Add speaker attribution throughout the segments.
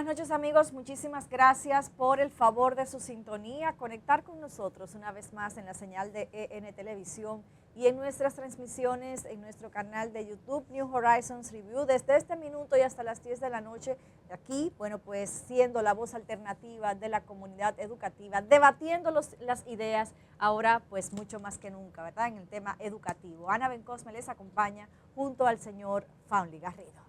Speaker 1: buenas noches amigos, muchísimas gracias por el favor de su sintonía, conectar con nosotros una vez más en la señal de EN Televisión y en nuestras transmisiones en nuestro canal de YouTube New Horizons Review desde este minuto y hasta las 10 de la noche aquí, bueno pues siendo la voz alternativa de la comunidad educativa, debatiendo las ideas ahora pues mucho más que nunca, ¿verdad? En el tema educativo. Ana Bencosme les acompaña junto al señor Faunly Garrido.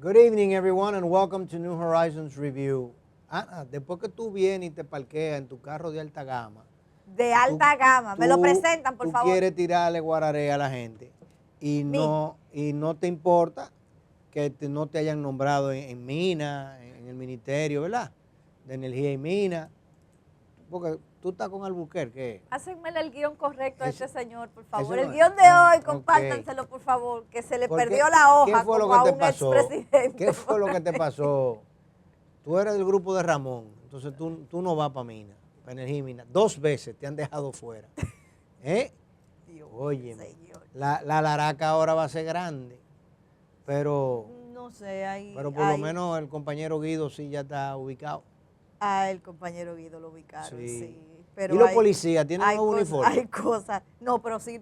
Speaker 2: Good evening, everyone, and welcome to New Horizons Review. Ana, después que tú vienes y te parqueas en tu carro de alta gama.
Speaker 1: De alta gama, me lo presentan, por favor.
Speaker 2: Tú quieres tirarle guararé a la gente y no te importa que no te hayan nombrado en Mina, en el Ministerio, ¿verdad? De Energía y Mina. Porque tú estás con Albuquerque.
Speaker 1: Hácenme el guión correcto a este señor, por favor.
Speaker 2: No,
Speaker 1: el guión de hoy, compártanselo, por favor, que se le perdió la hoja.
Speaker 2: ¿Qué fue lo que te pasó? ¿Qué fue lo que te pasó? Tú eres del grupo de Ramón, entonces tú no vas para Mina, para Energía y Mina. 2 veces te han dejado fuera. Oye, la laraca ahora va a ser grande, pero
Speaker 1: no sé,
Speaker 2: pero por lo menos el compañero Guido sí ya está ubicado.
Speaker 1: El compañero Guido lo ubicaron, sí.
Speaker 2: Pero ¿y los policías tienen un uniforme?
Speaker 1: Hay cosas, no, pero sí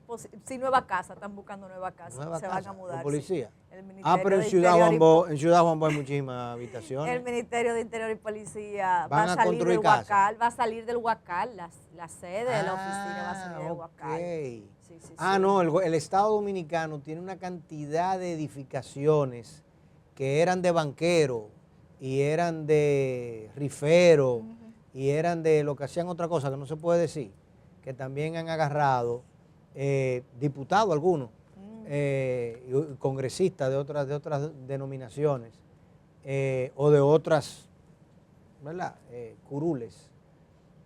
Speaker 1: nueva casa, están buscando nueva casa, se van a mudar.
Speaker 2: ¿Los policías?
Speaker 1: Sí.
Speaker 2: Pero en Ciudad Juan Bo hay muchísimas habitaciones.
Speaker 1: El Ministerio de Interior y Policía
Speaker 2: va a salir del Huacal,
Speaker 1: va a salir del Huacal, la sede de la oficina va a salir del Huacal.
Speaker 2: Sí. No, el Estado Dominicano tiene una cantidad de edificaciones que eran de banqueros y eran de riferos, y eran de lo que hacían otra cosa que no se puede decir, que también han agarrado diputados algunos, congresistas de otras denominaciones o de otras, ¿verdad? Curules,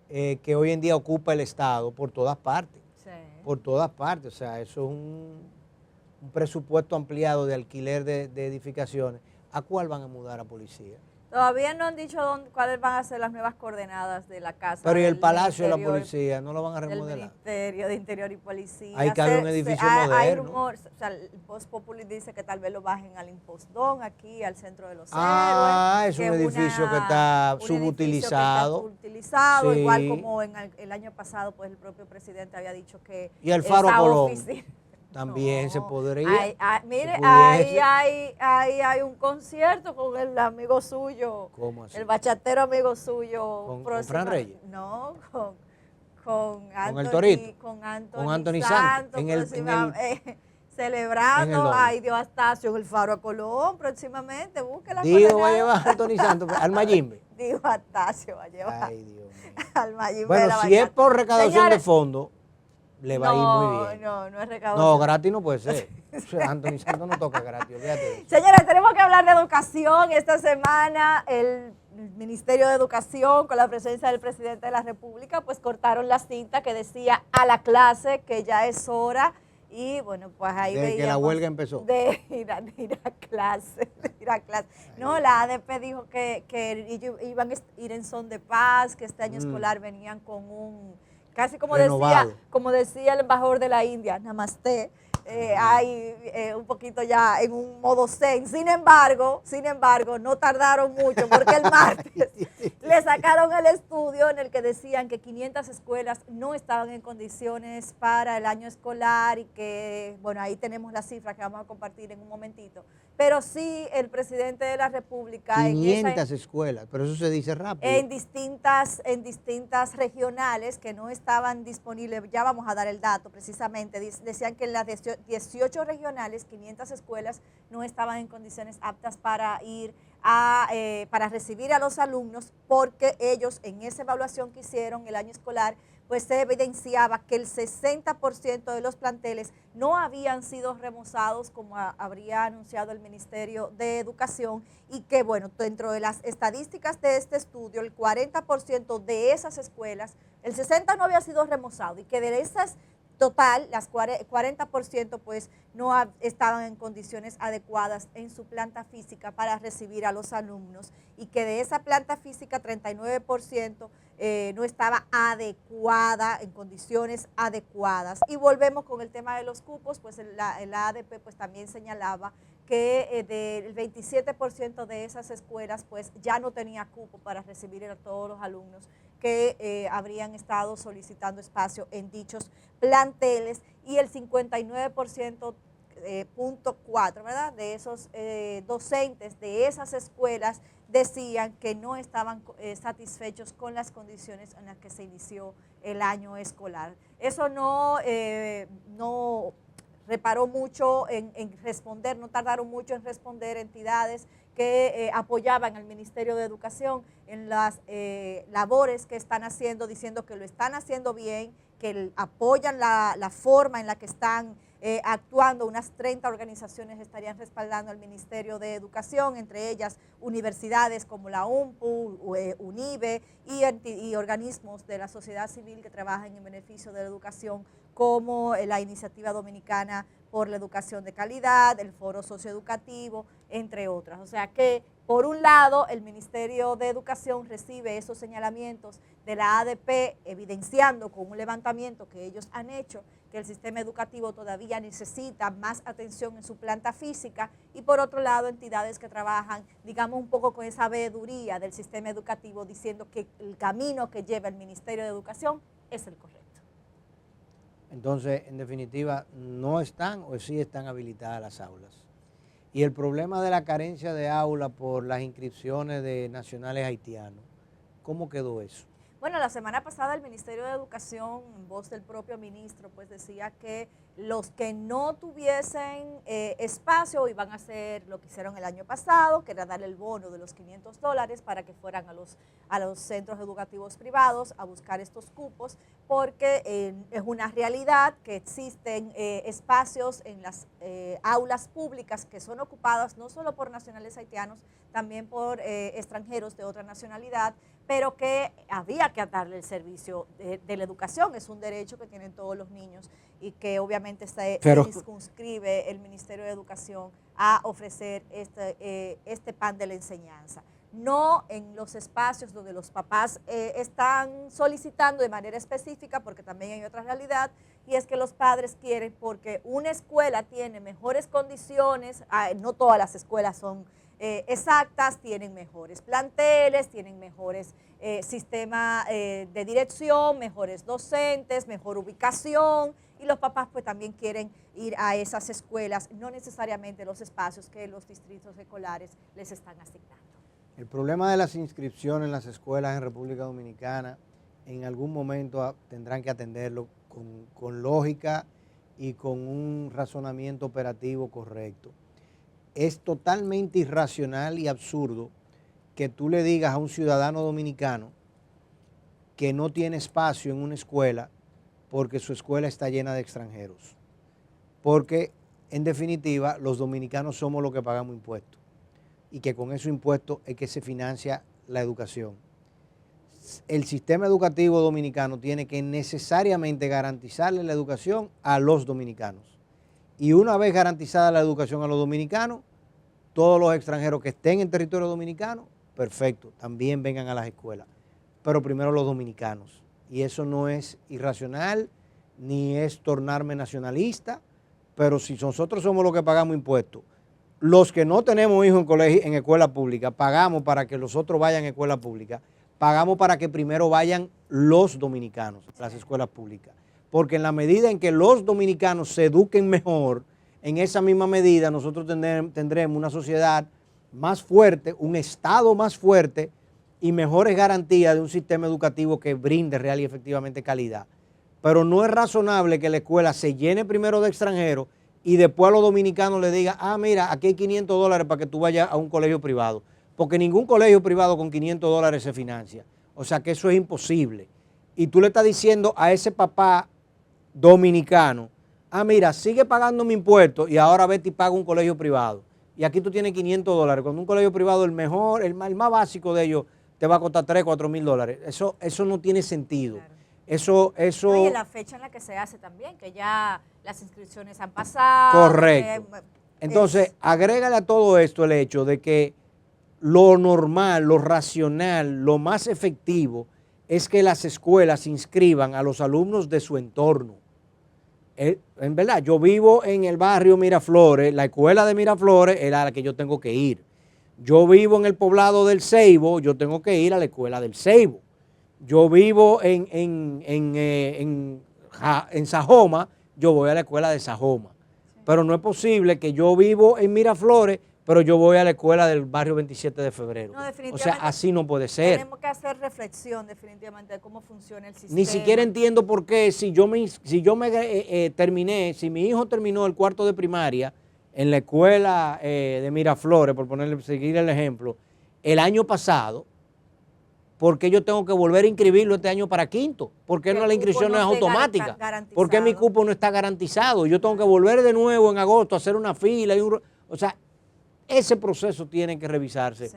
Speaker 2: que hoy en día ocupa el Estado por todas partes. Sí. Por todas partes, o sea, eso es un presupuesto ampliado de alquiler de edificaciones. ¿A cuál van a mudar a policía?
Speaker 1: Todavía no han dicho cuáles van a ser las nuevas coordenadas de la casa.
Speaker 2: Pero ¿y el Palacio de la Policía no lo van a remodelar?
Speaker 1: El Ministerio de Interior y Policía.
Speaker 2: Hay que haber un edificio moderno.
Speaker 1: Hay rumores, o sea, el Post Populi dice que tal vez lo bajen al Impostón, aquí al Centro de los Héroes.
Speaker 2: Es un edificio que está subutilizado.
Speaker 1: Sí. Igual como en el año pasado, pues el propio presidente había dicho que
Speaker 2: y el Faro Colón también se podría.
Speaker 1: Mire, ahí hay un concierto con el amigo suyo.
Speaker 2: ¿Cómo así?
Speaker 1: El bachatero amigo suyo.
Speaker 2: ¿Con Fran Reyes?
Speaker 1: No, con Anthony,
Speaker 2: el Torito.
Speaker 1: Con
Speaker 2: Anthony Santos.
Speaker 1: Celebrando a Dio Astacio en el Faro Colón próximamente. Búsquela.
Speaker 2: Dio va a llevar a Anthony Santos al Mayimbe.
Speaker 1: Dio Astacio va a llevar.
Speaker 2: Ay, Dios mío.
Speaker 1: Al Mayimbe.
Speaker 2: Bueno, si es por recaudación de fondos, le va a ir muy bien.
Speaker 1: No es recaudación.
Speaker 2: No, gratis no puede ser. Anthony Santos no toca gratis, fíjate.
Speaker 1: Señores, tenemos que hablar de educación. Esta semana el Ministerio de Educación, con la presencia del presidente de la República, pues cortaron la cinta que decía a la clase que ya es hora. Y bueno, pues ahí
Speaker 2: veíamos que la huelga empezó.
Speaker 1: De ir a clase. No, la ADP dijo que iban a ir en son de paz, que este año escolar venían con un... Casi como decía el embajador de la India, namaste, hay un poquito ya en un modo zen. Sin embargo, no tardaron mucho porque el martes le sacaron el estudio en el que decían que 500 escuelas no estaban en condiciones para el año escolar y que, bueno, ahí tenemos las cifras que vamos a compartir en un momentito. Pero sí, el presidente de la República...
Speaker 2: 500 escuelas, pero eso se dice rápido.
Speaker 1: En distintas regionales que no estaban disponibles, ya vamos a dar el dato precisamente, decían que en las 18 regionales, 500 escuelas no estaban en condiciones aptas para ir para recibir a los alumnos, porque ellos en esa evaluación que hicieron el año escolar, pues se evidenciaba que el 60% de los planteles no habían sido remozados como habría anunciado el Ministerio de Educación, y que bueno, dentro de las estadísticas de este estudio, el 40% de esas escuelas, el 60% no había sido remozado, y que de esas total, las 40% pues no estaban en condiciones adecuadas en su planta física para recibir a los alumnos, y que de esa planta física 39% no estaba adecuada, en condiciones adecuadas. Y volvemos con el tema de los cupos, pues la ADP pues también señalaba que del 27% de esas escuelas pues ya no tenía cupo para recibir a todos los alumnos que habrían estado solicitando espacio en dichos planteles, y el 59%, punto 4, ¿verdad?, de esos docentes de esas escuelas decían que no estaban satisfechos con las condiciones en las que se inició el año escolar. Eso no reparó mucho en responder, no tardaron mucho en responder entidades que apoyaban al Ministerio de Educación en las labores que están haciendo, diciendo que lo están haciendo bien, que apoyan la forma en la que están actuando. Unas 30 organizaciones estarían respaldando al Ministerio de Educación, entre ellas universidades como la UNPU, UNIBE y organismos de la sociedad civil que trabajan en beneficio de la educación, como la Iniciativa Dominicana por la Educación de Calidad, el Foro Socioeducativo, entre otras. O sea que, por un lado, el Ministerio de Educación recibe esos señalamientos de la ADP, evidenciando con un levantamiento que ellos han hecho que el sistema educativo todavía necesita más atención en su planta física, y por otro lado, entidades que trabajan, digamos, un poco con esa veeduría del sistema educativo, diciendo que el camino que lleva el Ministerio de Educación es el correcto.
Speaker 2: Entonces, en definitiva, no están o sí están habilitadas las aulas. Y el problema de la carencia de aulas por las inscripciones de nacionales haitianos, ¿cómo quedó eso?
Speaker 1: Bueno, la semana pasada el Ministerio de Educación, en voz del propio ministro, pues decía que los que no tuviesen espacio iban a hacer lo que hicieron el año pasado, que era darle el bono de los $500 para que fueran a los centros educativos privados a buscar estos cupos, porque es una realidad que existen espacios en las aulas públicas que son ocupadas no solo por nacionales haitianos, también por extranjeros de otra nacionalidad, pero que había que darle el servicio de la educación. Es un derecho que tienen todos los niños y que obviamente se circunscribe el Ministerio de Educación a ofrecer este pan de la enseñanza. No en los espacios donde los papás están solicitando de manera específica, porque también hay otra realidad, y es que los padres quieren, porque una escuela tiene mejores condiciones, no todas las escuelas son exactas, tienen mejores planteles, tienen mejores sistemas de dirección, mejores docentes, mejor ubicación, y los papás pues también quieren ir a esas escuelas, no necesariamente los espacios que los distritos escolares les están asignando.
Speaker 2: El problema de las inscripciones en las escuelas en República Dominicana, en algún momento tendrán que atenderlo con lógica y con un razonamiento operativo correcto. Es totalmente irracional y absurdo que tú le digas a un ciudadano dominicano que no tiene espacio en una escuela porque su escuela está llena de extranjeros. Porque, en definitiva, los dominicanos somos los que pagamos impuestos y que con esos impuestos es que se financia la educación. El sistema educativo dominicano tiene que necesariamente garantizarle la educación a los dominicanos. Y una vez garantizada la educación a los dominicanos, todos los extranjeros que estén en territorio dominicano, perfecto, también vengan a las escuelas. Pero primero los dominicanos. Y eso no es irracional, ni es tornarme nacionalista, pero si nosotros somos los que pagamos impuestos, los que no tenemos hijos en escuela pública, pagamos para que los otros vayan a escuela pública, pagamos para que primero vayan los dominicanos a las escuelas públicas. Porque en la medida en que los dominicanos se eduquen mejor, en esa misma medida nosotros tendremos una sociedad más fuerte, un Estado más fuerte y mejores garantías de un sistema educativo que brinde real y efectivamente calidad. Pero no es razonable que la escuela se llene primero de extranjeros y después a los dominicanos le diga, mira, aquí hay $500 para que tú vayas a un colegio privado, porque ningún colegio privado con $500 se financia. O sea que eso es imposible. Y tú le estás diciendo a ese papá dominicano, mira, sigue pagando mi impuesto y ahora vete y paga un colegio privado. Y aquí tú tienes $500. Cuando un colegio privado, el mejor, el más básico de ellos, te va a costar $3.000 o $4.000. Eso no tiene sentido. Claro. Eso.
Speaker 1: Y en la fecha en la que se hace también, que ya las inscripciones han pasado.
Speaker 2: Correcto. Entonces, agrégale a todo esto el hecho de que lo normal, lo racional, lo más efectivo es que las escuelas inscriban a los alumnos de su entorno. En verdad, yo vivo en el barrio Miraflores, la escuela de Miraflores es a la que yo tengo que ir. Yo vivo en el poblado del Ceibo, yo tengo que ir a la escuela del Ceibo. Yo vivo en Sajoma, yo voy a la escuela de Sajoma. Sí. Pero no es posible que yo vivo en Miraflores, pero yo voy a la escuela del barrio 27 de febrero. No, o sea, así no puede ser.
Speaker 1: Tenemos que hacer reflexión definitivamente de cómo funciona el sistema.
Speaker 2: Ni siquiera entiendo por qué si mi hijo terminó el cuarto de primaria en la escuela de Miraflores, por seguir el ejemplo, el año pasado, ¿por qué yo tengo que volver a inscribirlo este año para quinto? ¿Por qué no la inscripción no es automática? ¿Por qué mi cupo no está garantizado? Yo tengo que volver de nuevo en agosto a hacer una fila. O sea, ese proceso tiene que revisarse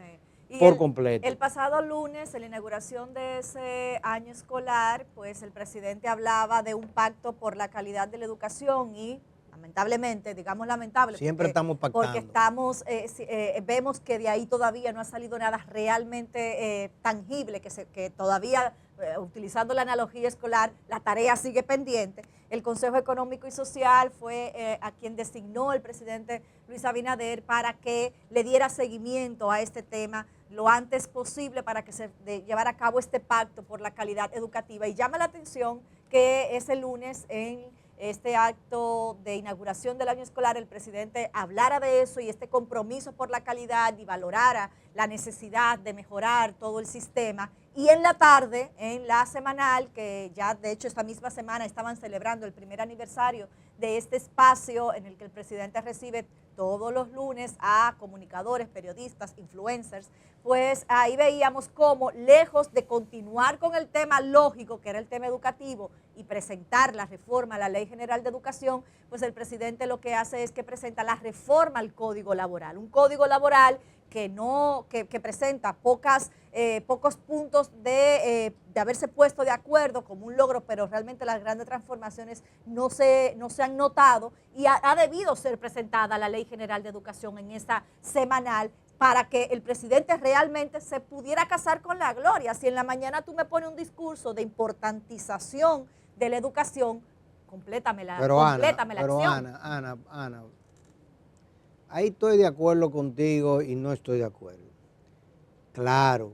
Speaker 2: por completo.
Speaker 1: El pasado lunes, en la inauguración de ese año escolar, pues el presidente hablaba de un pacto por la calidad de la educación y lamentablemente, digamos lamentable,
Speaker 2: siempre estamos pactando.
Speaker 1: Porque vemos que de ahí todavía no ha salido nada realmente tangible, que todavía, utilizando la analogía escolar, la tarea sigue pendiente. El Consejo Económico y Social fue a quien designó el presidente Luis Abinader para que le diera seguimiento a este tema lo antes posible para que se llevara a cabo este pacto por la calidad educativa. Y llama la atención que ese lunes en este acto de inauguración del año escolar, el presidente hablara de eso y este compromiso por la calidad y valorara la necesidad de mejorar todo el sistema. Y en la tarde, en la semanal, que ya de hecho esta misma semana estaban celebrando el primer aniversario de este espacio en el que el presidente recibe todos los lunes a comunicadores, periodistas, influencers, pues ahí veíamos cómo, lejos de continuar con el tema lógico, que era el tema educativo, y presentar la reforma a la Ley General de Educación, pues el presidente lo que hace es que presenta la reforma al Código Laboral, un Código Laboral que presenta pocos puntos de haberse puesto de acuerdo como un logro, pero realmente las grandes transformaciones no se han notado y ha debido ser presentada la Ley General de Educación en esta semanal para que el presidente realmente se pudiera casar con la gloria. Si en la mañana tú me pones un discurso de importantización de la educación, complétame la acción.
Speaker 2: Ana, ahí estoy de acuerdo contigo y no estoy de acuerdo. Claro,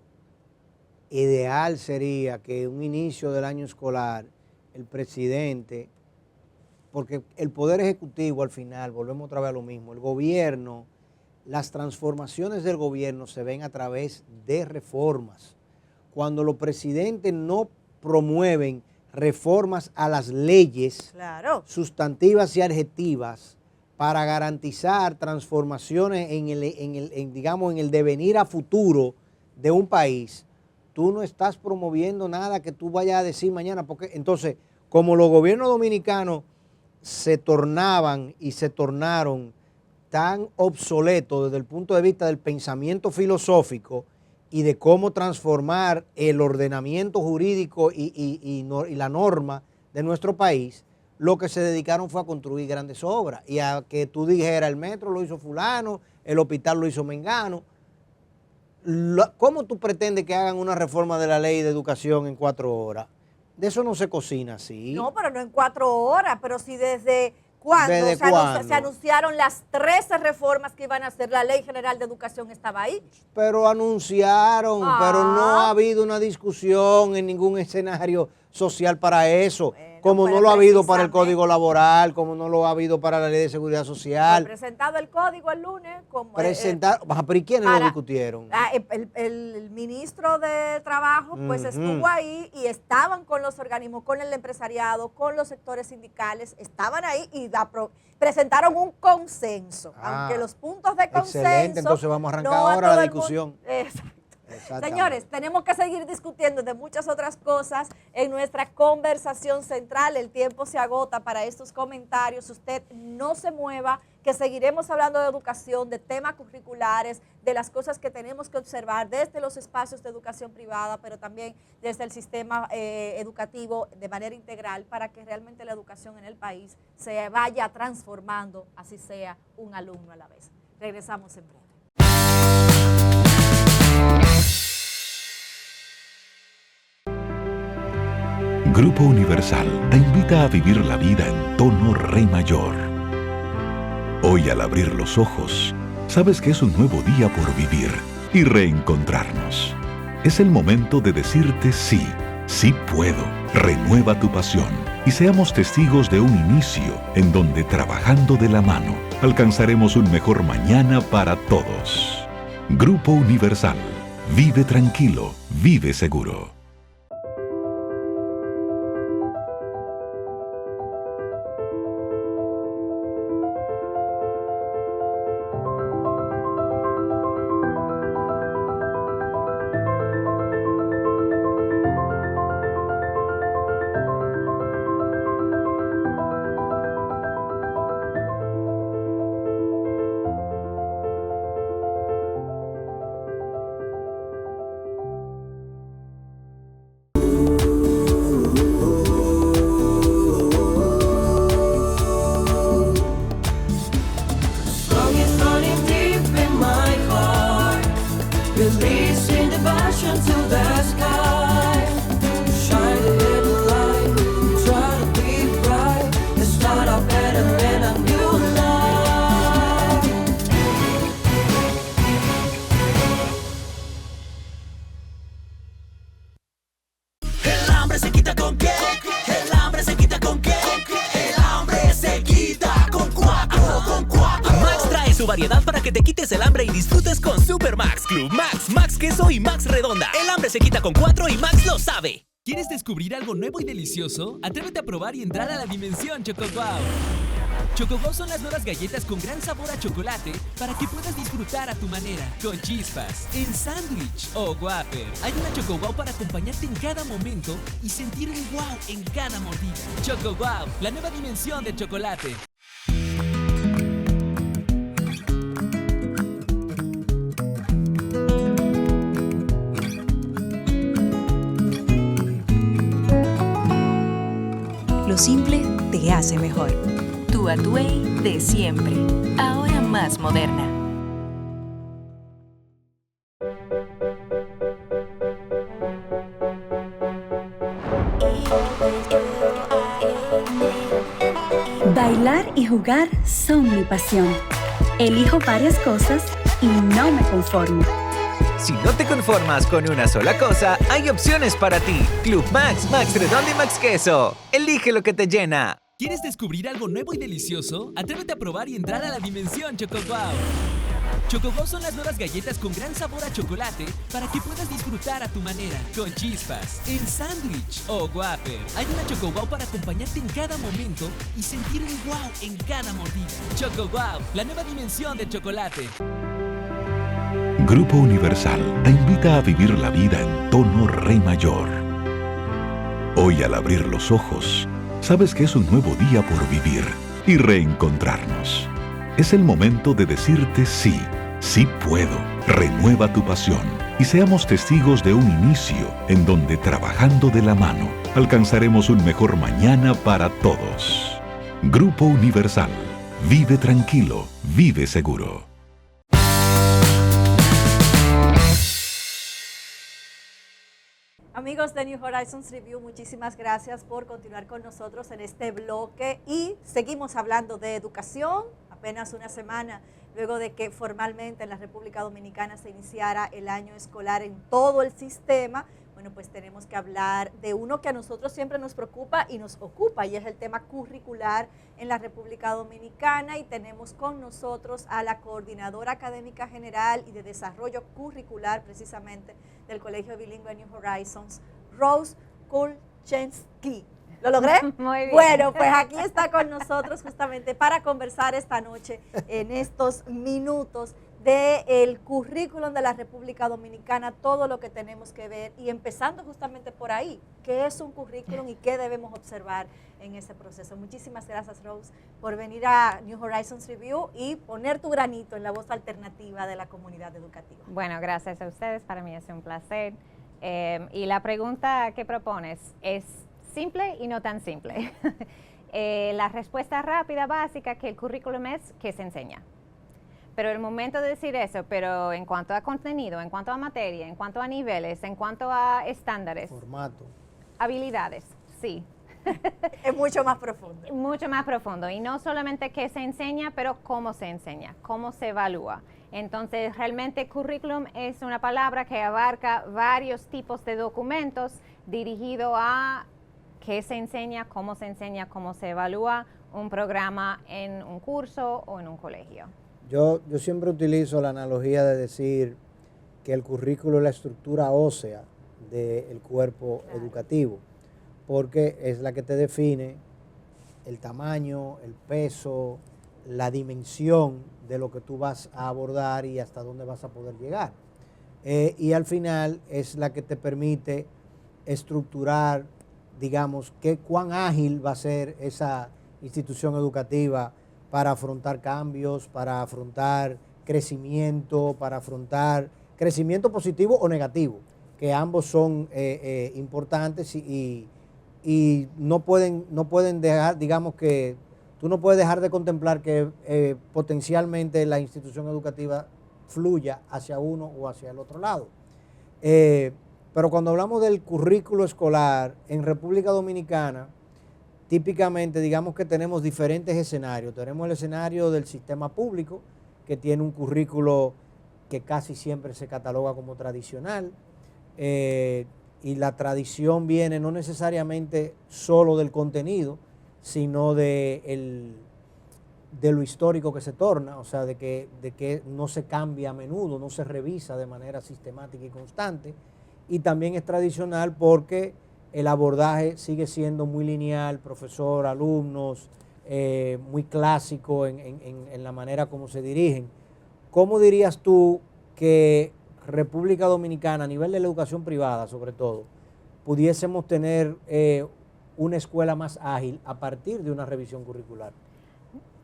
Speaker 2: ideal sería que un inicio del año escolar, el presidente, porque el Poder Ejecutivo al final, volvemos otra vez a lo mismo, el gobierno, las transformaciones del gobierno se ven a través de reformas. Cuando los presidentes no promueven reformas a las leyes sustantivas y adjetivas, para garantizar transformaciones en el devenir a futuro de un país, tú no estás promoviendo nada que tú vayas a decir mañana, porque entonces, como los gobiernos dominicanos se tornaban y se tornaron tan obsoletos desde el punto de vista del pensamiento filosófico y de cómo transformar el ordenamiento jurídico y la norma de nuestro país, lo que se dedicaron fue a construir grandes obras y a que tú dijeras el metro lo hizo fulano, el hospital lo hizo mengano. ¿Cómo tú pretendes que hagan una reforma de la ley de educación en 4 horas? De eso no se cocina así.
Speaker 1: No, pero no en 4 horas, pero sí desde cuando se anunciaron las 13 reformas que iban a hacer, la Ley General de Educación estaba ahí.
Speaker 2: Pero anunciaron, pero no ha habido una discusión en ningún escenario social para eso. Bueno, como no lo ha habido para el Código Laboral, como no lo ha habido para la Ley de Seguridad Social.
Speaker 1: Fue presentado el Código el lunes.
Speaker 2: ¿Pero y quiénes lo discutieron?
Speaker 1: El ministro de Trabajo pues estuvo ahí y estaban con los organismos, con el empresariado, con los sectores sindicales, estaban ahí y presentaron un consenso. Aunque los puntos de consenso...
Speaker 2: Excelente, entonces vamos a arrancar ahora la discusión.
Speaker 1: Exacto. Señores, tenemos que seguir discutiendo de muchas otras cosas en nuestra conversación central. El tiempo se agota para estos comentarios. Usted no se mueva, que seguiremos hablando de educación, de temas curriculares, de las cosas que tenemos que observar desde los espacios de educación privada, pero también desde el sistema educativo de manera integral para que realmente la educación en el país se vaya transformando, así sea un alumno a la vez. Regresamos en breve.
Speaker 3: Grupo Universal te invita a vivir la vida en tono re mayor. Hoy al abrir los ojos, sabes que es un nuevo día por vivir y reencontrarnos. Es el momento de decirte sí, sí puedo. Renueva tu pasión y seamos testigos de un inicio en donde trabajando de la mano alcanzaremos un mejor mañana para todos. Grupo Universal. Vive tranquilo, vive seguro.
Speaker 4: Variedad para que te quites el hambre y disfrutes con Super Max Club Max, Max Queso y Max Redonda. El hambre se quita con 4 y Max lo sabe. ¿Quieres descubrir algo nuevo y delicioso? Atrévete a probar y entrar a la dimensión ChocoWow. ChocoWow son las nuevas galletas con gran sabor a chocolate para que puedas disfrutar a tu manera, con chispas, en sándwich o Whopper. Hay una ChocoWow para acompañarte en cada momento y sentir un wow en cada mordida. ChocoWow, la nueva dimensión del chocolate.
Speaker 5: Lo simple te hace mejor. Tu Atuey de siempre, ahora más moderna.
Speaker 6: Bailar y jugar son mi pasión. Elijo varias cosas y no me conformo.
Speaker 7: Si no te conformas con una sola cosa, hay opciones para ti. Club Max, Max Redondo y Max Queso. Elige lo que te llena.
Speaker 4: ¿Quieres descubrir algo nuevo y delicioso? Atrévete a probar y entrar a la dimensión ChocoWow. ChocoWow son las nuevas galletas con gran sabor a chocolate para que puedas disfrutar a tu manera, con chispas, en sándwich o Whopper. Hay una ChocoWow para acompañarte en cada momento y sentir un wow en cada mordida. ChocoWow, la nueva dimensión del chocolate.
Speaker 3: Grupo Universal te invita a vivir la vida en tono re mayor. Hoy al abrir los ojos, sabes que es un nuevo día por vivir y reencontrarnos. Es el momento de decirte sí, sí puedo. Renueva tu pasión y seamos testigos de un inicio en donde trabajando de la mano alcanzaremos un mejor mañana para todos. Grupo Universal. Vive tranquilo, vive seguro.
Speaker 1: Amigos de New Horizons Review, muchísimas gracias por continuar con nosotros en este bloque y seguimos hablando de educación, apenas una semana luego de que formalmente en la República Dominicana se iniciara el año escolar en todo el sistema. Bueno, pues tenemos que hablar de uno que a nosotros siempre nos preocupa y nos ocupa, y es el tema curricular en la República Dominicana, y tenemos con nosotros a la Coordinadora Académica General y de Desarrollo Curricular, precisamente, del Colegio Bilingüe New Horizons, Rose Kulczynski. ¿Lo logré?
Speaker 8: Muy bien.
Speaker 1: Bueno, pues aquí está con nosotros justamente para conversar esta noche, en estos minutos, del currículum de la República Dominicana, todo lo que tenemos que ver, y empezando justamente por ahí, qué es un currículum y qué debemos observar en ese proceso. Muchísimas gracias, Rose, por venir a New Horizons Review y poner tu granito en la voz alternativa de la comunidad educativa.
Speaker 8: Bueno, gracias a ustedes, para mí es un placer. Y la pregunta que propones es simple y no tan simple. La respuesta rápida, básica, que el currículum es que se enseña. Pero el momento de decir eso, pero en cuanto a contenido, en cuanto a materia, en cuanto a niveles, en cuanto a estándares,
Speaker 2: formato,
Speaker 8: habilidades, sí.
Speaker 1: Es mucho más profundo.
Speaker 8: Mucho más profundo. Y no solamente qué se enseña, pero cómo se enseña, cómo se evalúa. Entonces, realmente currículum es una palabra que abarca varios tipos de documentos dirigido a qué se enseña, cómo se evalúa un programa en un curso o en un colegio.
Speaker 2: Yo siempre utilizo la analogía de decir que el currículo es la estructura ósea del cuerpo educativo, porque es la que te define el tamaño, el peso, la dimensión de lo que tú vas a abordar y hasta dónde vas a poder llegar. Y al final es la que te permite estructurar, digamos, cuán ágil va a ser esa institución educativa para afrontar cambios, para afrontar crecimiento, para afrontar crecimiento positivo o negativo, que ambos son importantes y no pueden dejar, digamos que tú no puedes dejar de contemplar que potencialmente la institución educativa fluya hacia uno o hacia el otro lado. Pero cuando hablamos del currículo escolar en República Dominicana, típicamente digamos que tenemos diferentes escenarios. Tenemos el escenario del sistema público, que tiene un currículo que casi siempre se cataloga como tradicional, y la tradición viene no necesariamente solo del contenido, sino de lo histórico que se torna, o sea, de que no se cambia a menudo, no se revisa de manera sistemática y constante, y también es tradicional porque el abordaje sigue siendo muy lineal, profesor, alumnos, muy clásico en la manera como se dirigen. ¿Cómo dirías tú que República Dominicana, a nivel de la educación privada sobre todo, pudiésemos tener una escuela más ágil a partir de una revisión curricular?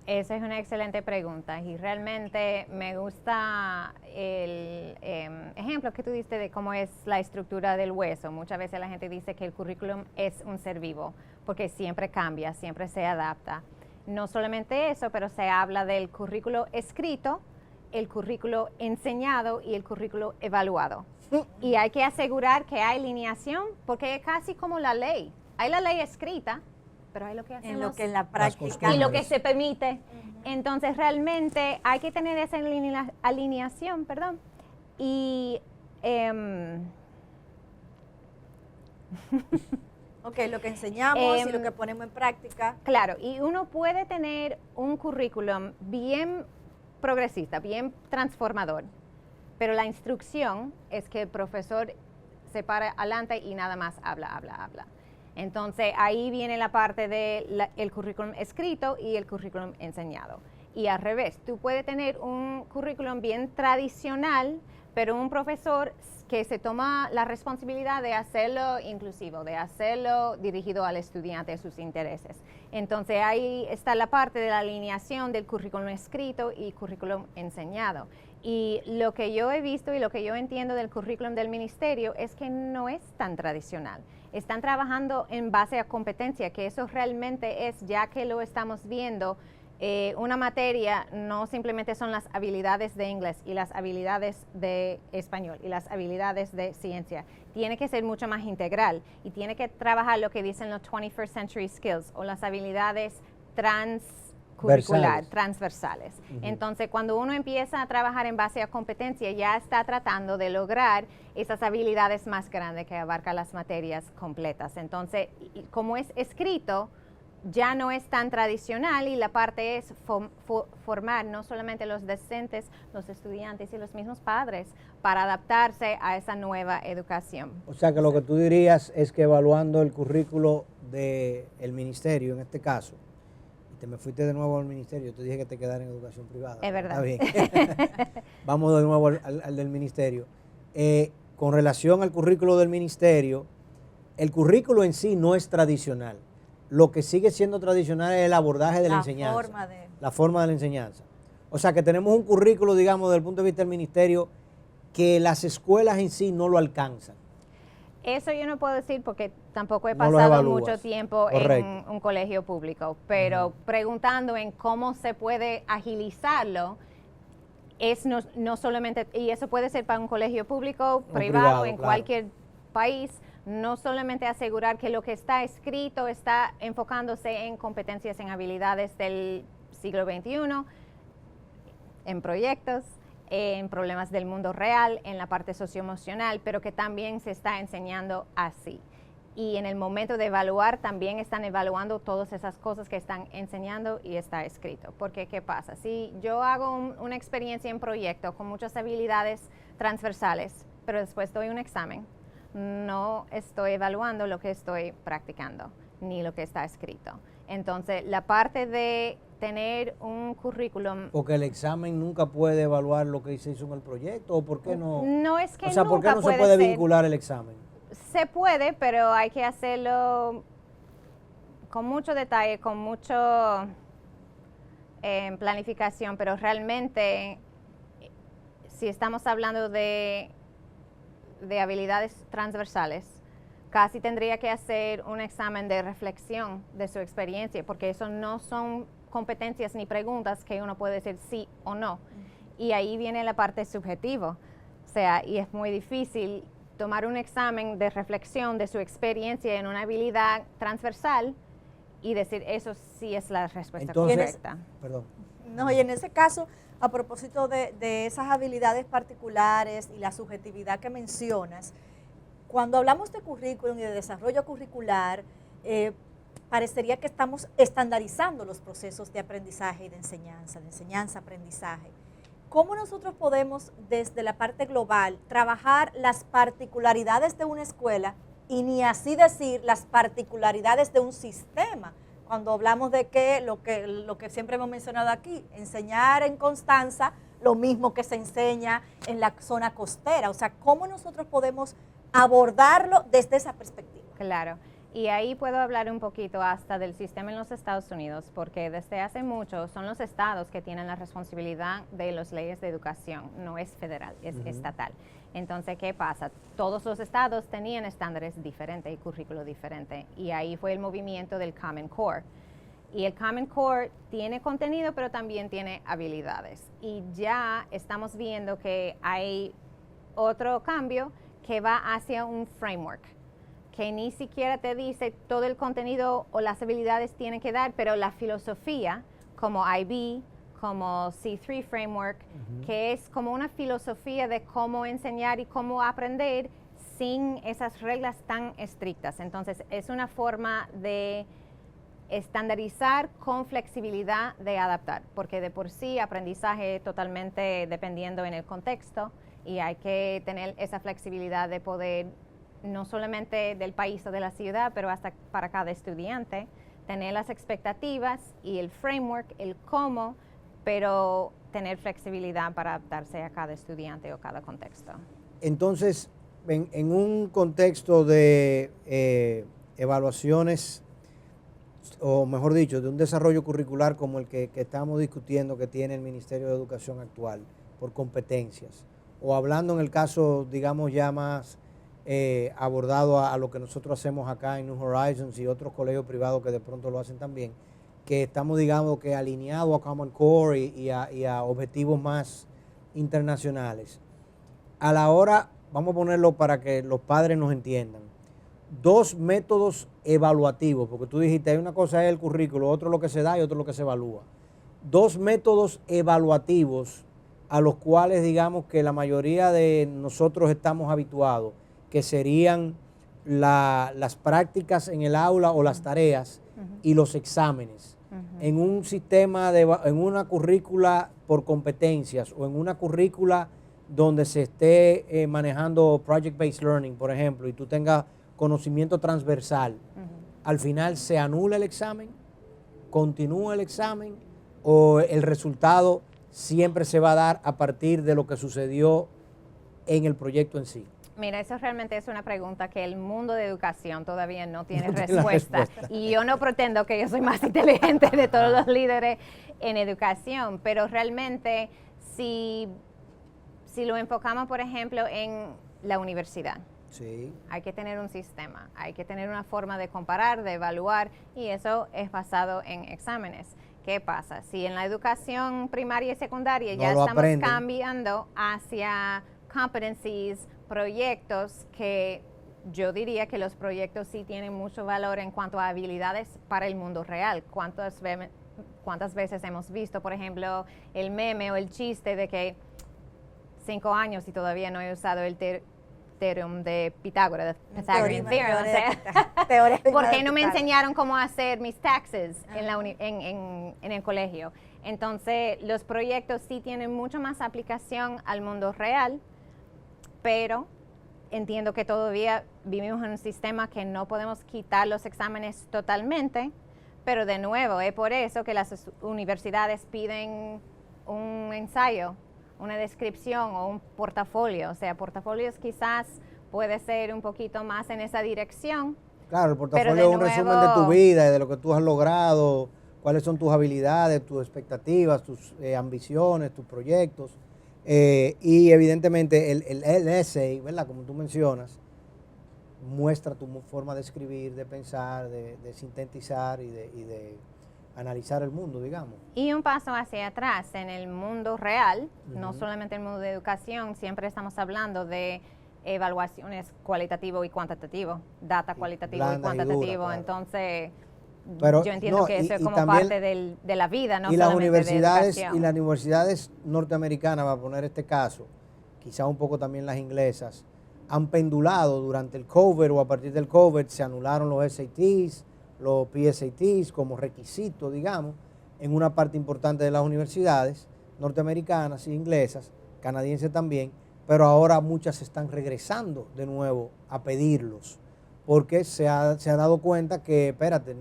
Speaker 8: Esa es una excelente pregunta y realmente me gusta el ejemplo que tú diste de cómo es la estructura del hueso. Muchas veces la gente dice que el currículum es un ser vivo porque siempre cambia, siempre se adapta. No solamente eso, pero se habla del currículo escrito, el currículo enseñado y el currículo evaluado. Y hay que asegurar que hay lineación porque es casi como la ley. Hay la ley escrita, pero hay lo que hacemos.
Speaker 1: En lo que en la práctica.
Speaker 8: Y lo que se permite. Entonces, realmente hay que tener esa alineación, perdón. Y
Speaker 1: ok, lo que enseñamos y lo que ponemos en práctica.
Speaker 8: Claro, y uno puede tener un currículum bien progresista, bien transformador, pero la instrucción es que el profesor se para adelante y nada más habla. Entonces, ahí viene la parte del currículum escrito y el currículum enseñado. Y al revés, tú puedes tener un currículum bien tradicional, pero un profesor que se toma la responsabilidad de hacerlo inclusivo, de hacerlo dirigido al estudiante, a sus intereses. Entonces, ahí está la parte de la alineación del currículum escrito y currículum enseñado. Y lo que yo he visto y lo que yo entiendo del currículum del ministerio es que no es tan tradicional. Están trabajando en base a competencia, que eso realmente es, ya que lo estamos viendo, una materia no simplemente son las habilidades de inglés y las habilidades de español y las habilidades de ciencia. Tiene que ser mucho más integral y tiene que trabajar lo que dicen los 21st Century Skills o las habilidades transversales. Entonces, cuando uno empieza a trabajar en base a competencia, ya está tratando de lograr esas habilidades más grandes que abarcan las materias completas. Entonces, como es escrito, ya no es tan tradicional y la parte es formar no solamente los docentes, los estudiantes y los mismos padres para adaptarse a esa nueva educación.
Speaker 2: O sea que lo que tú dirías es que evaluando el currículo del ministerio, en este caso, te me fuiste de nuevo al ministerio, te dije que te quedara en educación privada.
Speaker 8: Es verdad.
Speaker 2: Está bien. Vamos de nuevo al del ministerio. Con relación al currículo del ministerio, el currículo en sí no es tradicional. Lo que sigue siendo tradicional es el abordaje de la enseñanza. La forma de la enseñanza. O sea que tenemos un currículo, digamos, desde el punto de vista del ministerio, que las escuelas en sí no lo alcanzan.
Speaker 8: Eso yo no puedo decir porque tampoco he pasado mucho tiempo en un colegio público, pero preguntando en cómo se puede agilizarlo, es no solamente, y eso puede ser para un colegio público, privado, en cualquier país, no solamente asegurar que lo que está escrito está enfocándose en competencias, en habilidades del siglo XXI, en proyectos, en problemas del mundo real, en la parte socioemocional, pero que también se está enseñando así. Y en el momento de evaluar, también están evaluando todas esas cosas que están enseñando y está escrito. Porque, ¿qué pasa? Si yo hago una experiencia en proyecto con muchas habilidades transversales, pero después doy un examen, no estoy evaluando lo que estoy practicando, ni lo que está escrito. Entonces, la parte de tener un currículum...
Speaker 2: Porque el examen nunca puede evaluar lo que se hizo en el proyecto, ¿o por qué no?
Speaker 8: No es que
Speaker 2: o sea,
Speaker 8: nunca
Speaker 2: ¿por qué no se puede vincular el examen?
Speaker 8: Se puede, pero hay que hacerlo con mucho detalle, con mucho planificación, pero realmente si estamos hablando de habilidades transversales, casi tendría que hacer un examen de reflexión de su experiencia, porque eso no son competencias ni preguntas que uno puede decir sí o no. Y ahí viene la parte subjetiva, o sea, y es muy difícil tomar un examen de reflexión de su experiencia en una habilidad transversal y decir eso sí es la respuesta correcta.
Speaker 2: Perdón.
Speaker 1: No, y en ese caso, a propósito de esas habilidades particulares y la subjetividad que mencionas, cuando hablamos de currículum y de desarrollo curricular, parecería que estamos estandarizando los procesos de aprendizaje y de enseñanza-aprendizaje. ¿Cómo nosotros podemos, desde la parte global, trabajar las particularidades de una escuela y ni así decir las particularidades de un sistema? Cuando hablamos de que lo que siempre hemos mencionado aquí, enseñar en Constanza lo mismo que se enseña en la zona costera. O sea, ¿cómo nosotros podemos abordarlo desde esa perspectiva?
Speaker 8: Claro. Y ahí puedo hablar un poquito hasta del sistema en los Estados Unidos, porque desde hace mucho son los estados que tienen la responsabilidad de las leyes de educación, no es federal, es estatal. Entonces, ¿qué pasa? Todos los estados tenían estándares diferentes y currículo diferente, y ahí fue el movimiento del Common Core. Y el Common Core tiene contenido, pero también tiene habilidades. Y ya estamos viendo que hay otro cambio que va hacia un framework, que ni siquiera te dice todo el contenido o las habilidades tienen que dar, pero la filosofía, como IB, como C3 Framework, que es como una filosofía de cómo enseñar y cómo aprender sin esas reglas tan estrictas. Entonces, es una forma de estandarizar con flexibilidad de adaptar, porque de por sí aprendizaje totalmente dependiendo en el contexto y hay que tener esa flexibilidad de poder no solamente del país o de la ciudad, pero hasta para cada estudiante, tener las expectativas y el framework, el cómo, pero tener flexibilidad para adaptarse a cada estudiante o cada contexto.
Speaker 2: Entonces, en un contexto de evaluaciones, o mejor dicho, de un desarrollo curricular como el que estamos discutiendo que tiene el Ministerio de Educación actual, por competencias, o hablando en el caso, digamos, ya más abordado a lo que nosotros hacemos acá en New Horizons y otros colegios privados que de pronto lo hacen también, que estamos, digamos, que alineados a Common Core y a objetivos más internacionales. A la hora, vamos a ponerlo para que los padres nos entiendan, 2 métodos evaluativos, porque tú dijiste, hay una cosa es el currículo, otro lo que se da y otro lo que se evalúa. 2 métodos evaluativos a los cuales, digamos, que la mayoría de nosotros estamos habituados, que serían las prácticas en el aula o las tareas y los exámenes. En un sistema, en una currícula por competencias o en una currícula donde se esté manejando Project-Based Learning, por ejemplo, y tú tengas conocimiento transversal, al final se anula el examen, continúa el examen o el resultado siempre se va a dar a partir de lo que sucedió en el proyecto en sí.
Speaker 8: Mira, eso realmente es una pregunta que el mundo de educación todavía no tiene respuesta. Y yo no pretendo que yo soy más inteligente de todos los líderes en educación, pero realmente si lo enfocamos, por ejemplo, en la universidad,
Speaker 2: sí,
Speaker 8: hay que tener un sistema, hay que tener una forma de comparar, de evaluar, y eso es basado en exámenes. ¿Qué pasa? Si en la educación primaria y secundaria ya estamos cambiando hacia competencies, proyectos que yo diría que los proyectos sí tienen mucho valor en cuanto a habilidades para el mundo real. ¿Cuántas veces hemos visto, por ejemplo, el meme o el chiste de que 5 años y todavía no he usado el teorema de Pitágoras, Pythagorean theorem, o sea, ¿por qué no me enseñaron cómo hacer mis taxes en el colegio? Entonces, los proyectos sí tienen mucho más aplicación al mundo real, pero entiendo que todavía vivimos en un sistema que no podemos quitar los exámenes totalmente, pero de nuevo, es por eso que las universidades piden un ensayo, una descripción o un portafolio. O sea, portafolios quizás puede ser un poquito más en esa dirección.
Speaker 2: Claro, el portafolio es un resumen de tu vida y de lo que tú has logrado, cuáles son tus habilidades, tus expectativas, tus ambiciones, tus proyectos. Y evidentemente el essay, ¿verdad? Como tú mencionas, muestra tu forma de escribir, de pensar, de sintetizar y de analizar el mundo, digamos.
Speaker 8: Y un paso hacia atrás en el mundo real, no solamente en el mundo de educación, siempre estamos hablando de evaluaciones cualitativo y cuantitativo, data cualitativo y cuantitativo, dura, claro. Entonces pero, yo entiendo que eso es como también, parte de la vida, no
Speaker 2: y
Speaker 8: solamente
Speaker 2: las universidades,
Speaker 8: de educación.
Speaker 2: Y las universidades norteamericanas, para poner este caso, quizá un poco también las inglesas, han pendulado durante el COVID o a partir del COVID, se anularon los SATs, los PSATs como requisito, digamos, en una parte importante de las universidades norteamericanas e inglesas, canadienses también, pero ahora muchas están regresando de nuevo a pedirlos, porque se ha dado cuenta que, espérate,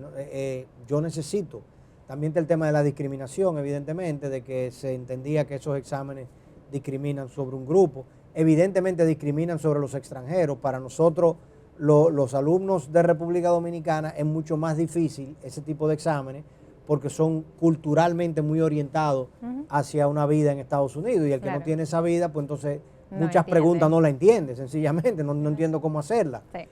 Speaker 2: yo necesito. También está el tema de la discriminación, evidentemente, de que se entendía que esos exámenes discriminan sobre un grupo, evidentemente discriminan sobre los extranjeros. Para nosotros, los alumnos de República Dominicana, es mucho más difícil ese tipo de exámenes porque son culturalmente muy orientados hacia una vida en Estados Unidos, y el que no tiene esa vida, pues entonces muchas preguntas no la entiende, sencillamente, no entiendo cómo hacerla. Sí.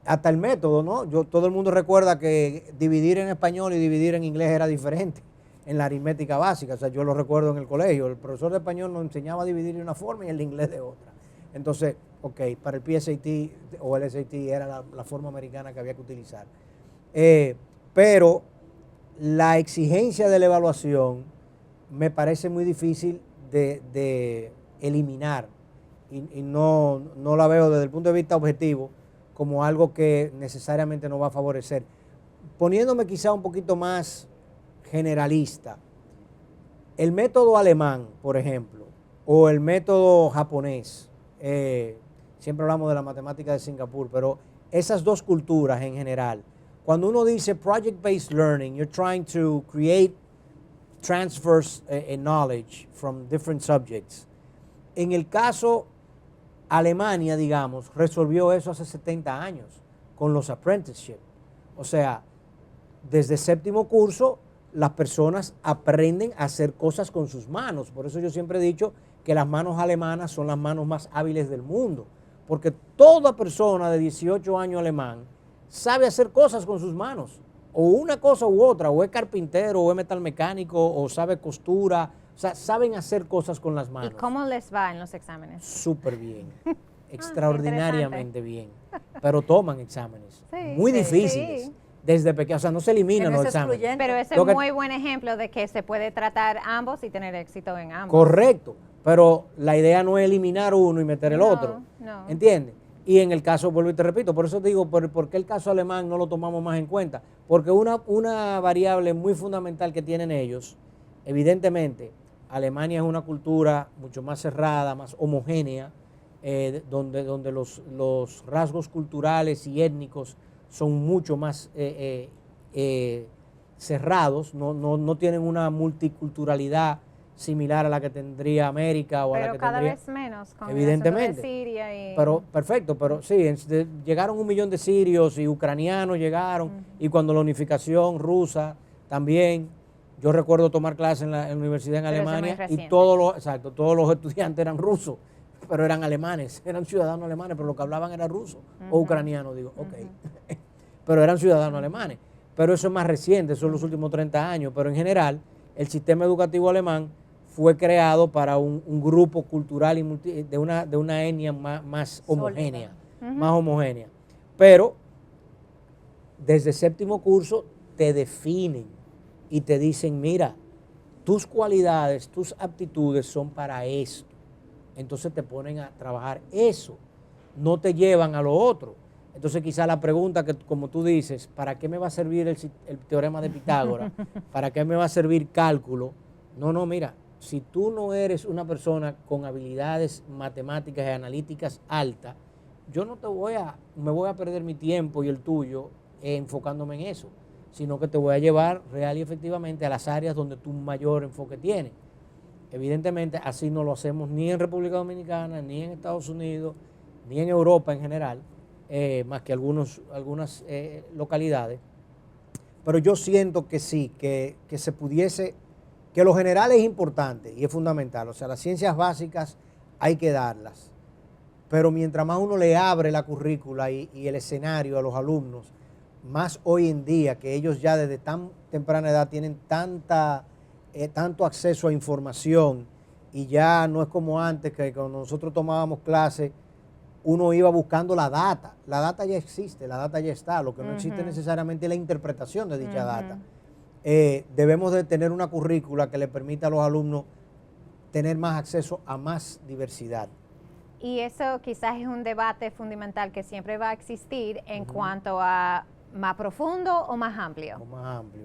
Speaker 2: Hasta el método, ¿no? Todo el mundo recuerda que dividir en español y dividir en inglés era diferente en la aritmética básica. O sea, yo lo recuerdo en el colegio, el profesor de español nos enseñaba a dividir de una forma y el de inglés de otra. Entonces, ok, para el PSAT o el SAT era la forma americana que había que utilizar. Pero la exigencia de la evaluación me parece muy difícil de eliminar y no la veo desde el punto de vista objetivo como algo que necesariamente nos va a favorecer. Poniéndome quizá un poquito más generalista, el método alemán, por ejemplo, o el método japonés, siempre hablamos de la matemática de Singapur, pero esas dos culturas en general, cuando uno dice project-based learning, you're trying to create transfers in knowledge from different subjects. En el caso Alemania, digamos, resolvió eso hace 70 años con los apprenticeships. O sea, desde séptimo curso las personas aprenden a hacer cosas con sus manos. Por eso yo siempre he dicho que las manos alemanas son las manos más hábiles del mundo, porque toda persona de 18 años alemán sabe hacer cosas con sus manos, o una cosa u otra, o es carpintero, o es metalmecánico, o sabe costura. O sea, saben hacer cosas con las manos.
Speaker 8: ¿Y cómo les va en los exámenes?
Speaker 2: Súper bien, extraordinariamente bien, pero toman exámenes muy difíciles. Sí. Desde pequeño, o sea, no se eliminan los exámenes.
Speaker 8: Pero ese es muy buen ejemplo de que se puede tratar ambos y tener éxito en ambos.
Speaker 2: Correcto, pero la idea no es eliminar uno y meter el otro, ¿entiendes? Y en el caso, vuelvo y te repito, por eso digo, ¿por qué el caso alemán no lo tomamos más en cuenta? Porque una variable muy fundamental que tienen ellos, evidentemente, Alemania es una cultura mucho más cerrada, más homogénea, donde los rasgos culturales y étnicos son mucho más cerrados, no tienen una multiculturalidad similar a la que tendría América o a la que tendría...
Speaker 8: Pero cada vez menos, con
Speaker 2: evidentemente,
Speaker 8: de Siria y...
Speaker 2: Pero, perfecto, pero sí, llegaron 1 millón de sirios y ucranianos llegaron, y cuando la unificación rusa también... Yo recuerdo tomar clases en la universidad en Alemania y todos los estudiantes eran rusos, pero eran alemanes, eran ciudadanos alemanes, pero lo que hablaban era ruso o ucraniano, digo, ok. Pero eran ciudadanos alemanes. Pero eso es más reciente, eso es los últimos 30 años. Pero en general, el sistema educativo alemán fue creado para un grupo cultural y de una etnia más homogénea, más homogénea. Pero desde séptimo curso te definen y te dicen, mira, tus cualidades, tus aptitudes son para esto. Entonces te ponen a trabajar eso, no te llevan a lo otro. Entonces quizá la pregunta que, como tú dices, ¿para qué me va a servir el teorema de Pitágoras? ¿Para qué me va a servir cálculo? No, mira, si tú no eres una persona con habilidades matemáticas y analíticas altas, yo no me voy a perder mi tiempo y el tuyo enfocándome en eso, sino que te voy a llevar real y efectivamente a las áreas donde tu mayor enfoque tienes. Evidentemente, así no lo hacemos ni en República Dominicana, ni en Estados Unidos, ni en Europa en general, más que algunas localidades. Pero yo siento que sí, que se pudiese, que lo general es importante y es fundamental. O sea, las ciencias básicas hay que darlas. Pero mientras más uno le abre la currícula y el escenario a los alumnos, más hoy en día que ellos ya desde tan temprana edad tienen tanto acceso a información y ya no es como antes que cuando nosotros tomábamos clases uno iba buscando la data ya existe, la data ya está, lo que no existe necesariamente es la interpretación de dicha data. Debemos de tener una currícula que le permita a los alumnos tener más acceso a más diversidad. Y
Speaker 8: eso quizás es un debate fundamental que siempre va a existir en cuanto a más profundo o más amplio.
Speaker 2: O más amplio.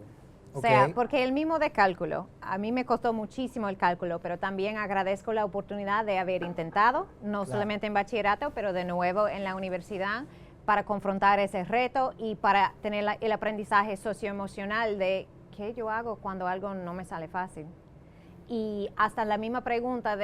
Speaker 8: O sea, porque el mismo de cálculo, a mí me costó muchísimo el cálculo, pero también agradezco la oportunidad de haber intentado, no solamente en bachillerato, pero de nuevo en la universidad, para confrontar ese reto y para tener el aprendizaje socioemocional de qué yo hago cuando algo no me sale fácil. Y hasta la misma pregunta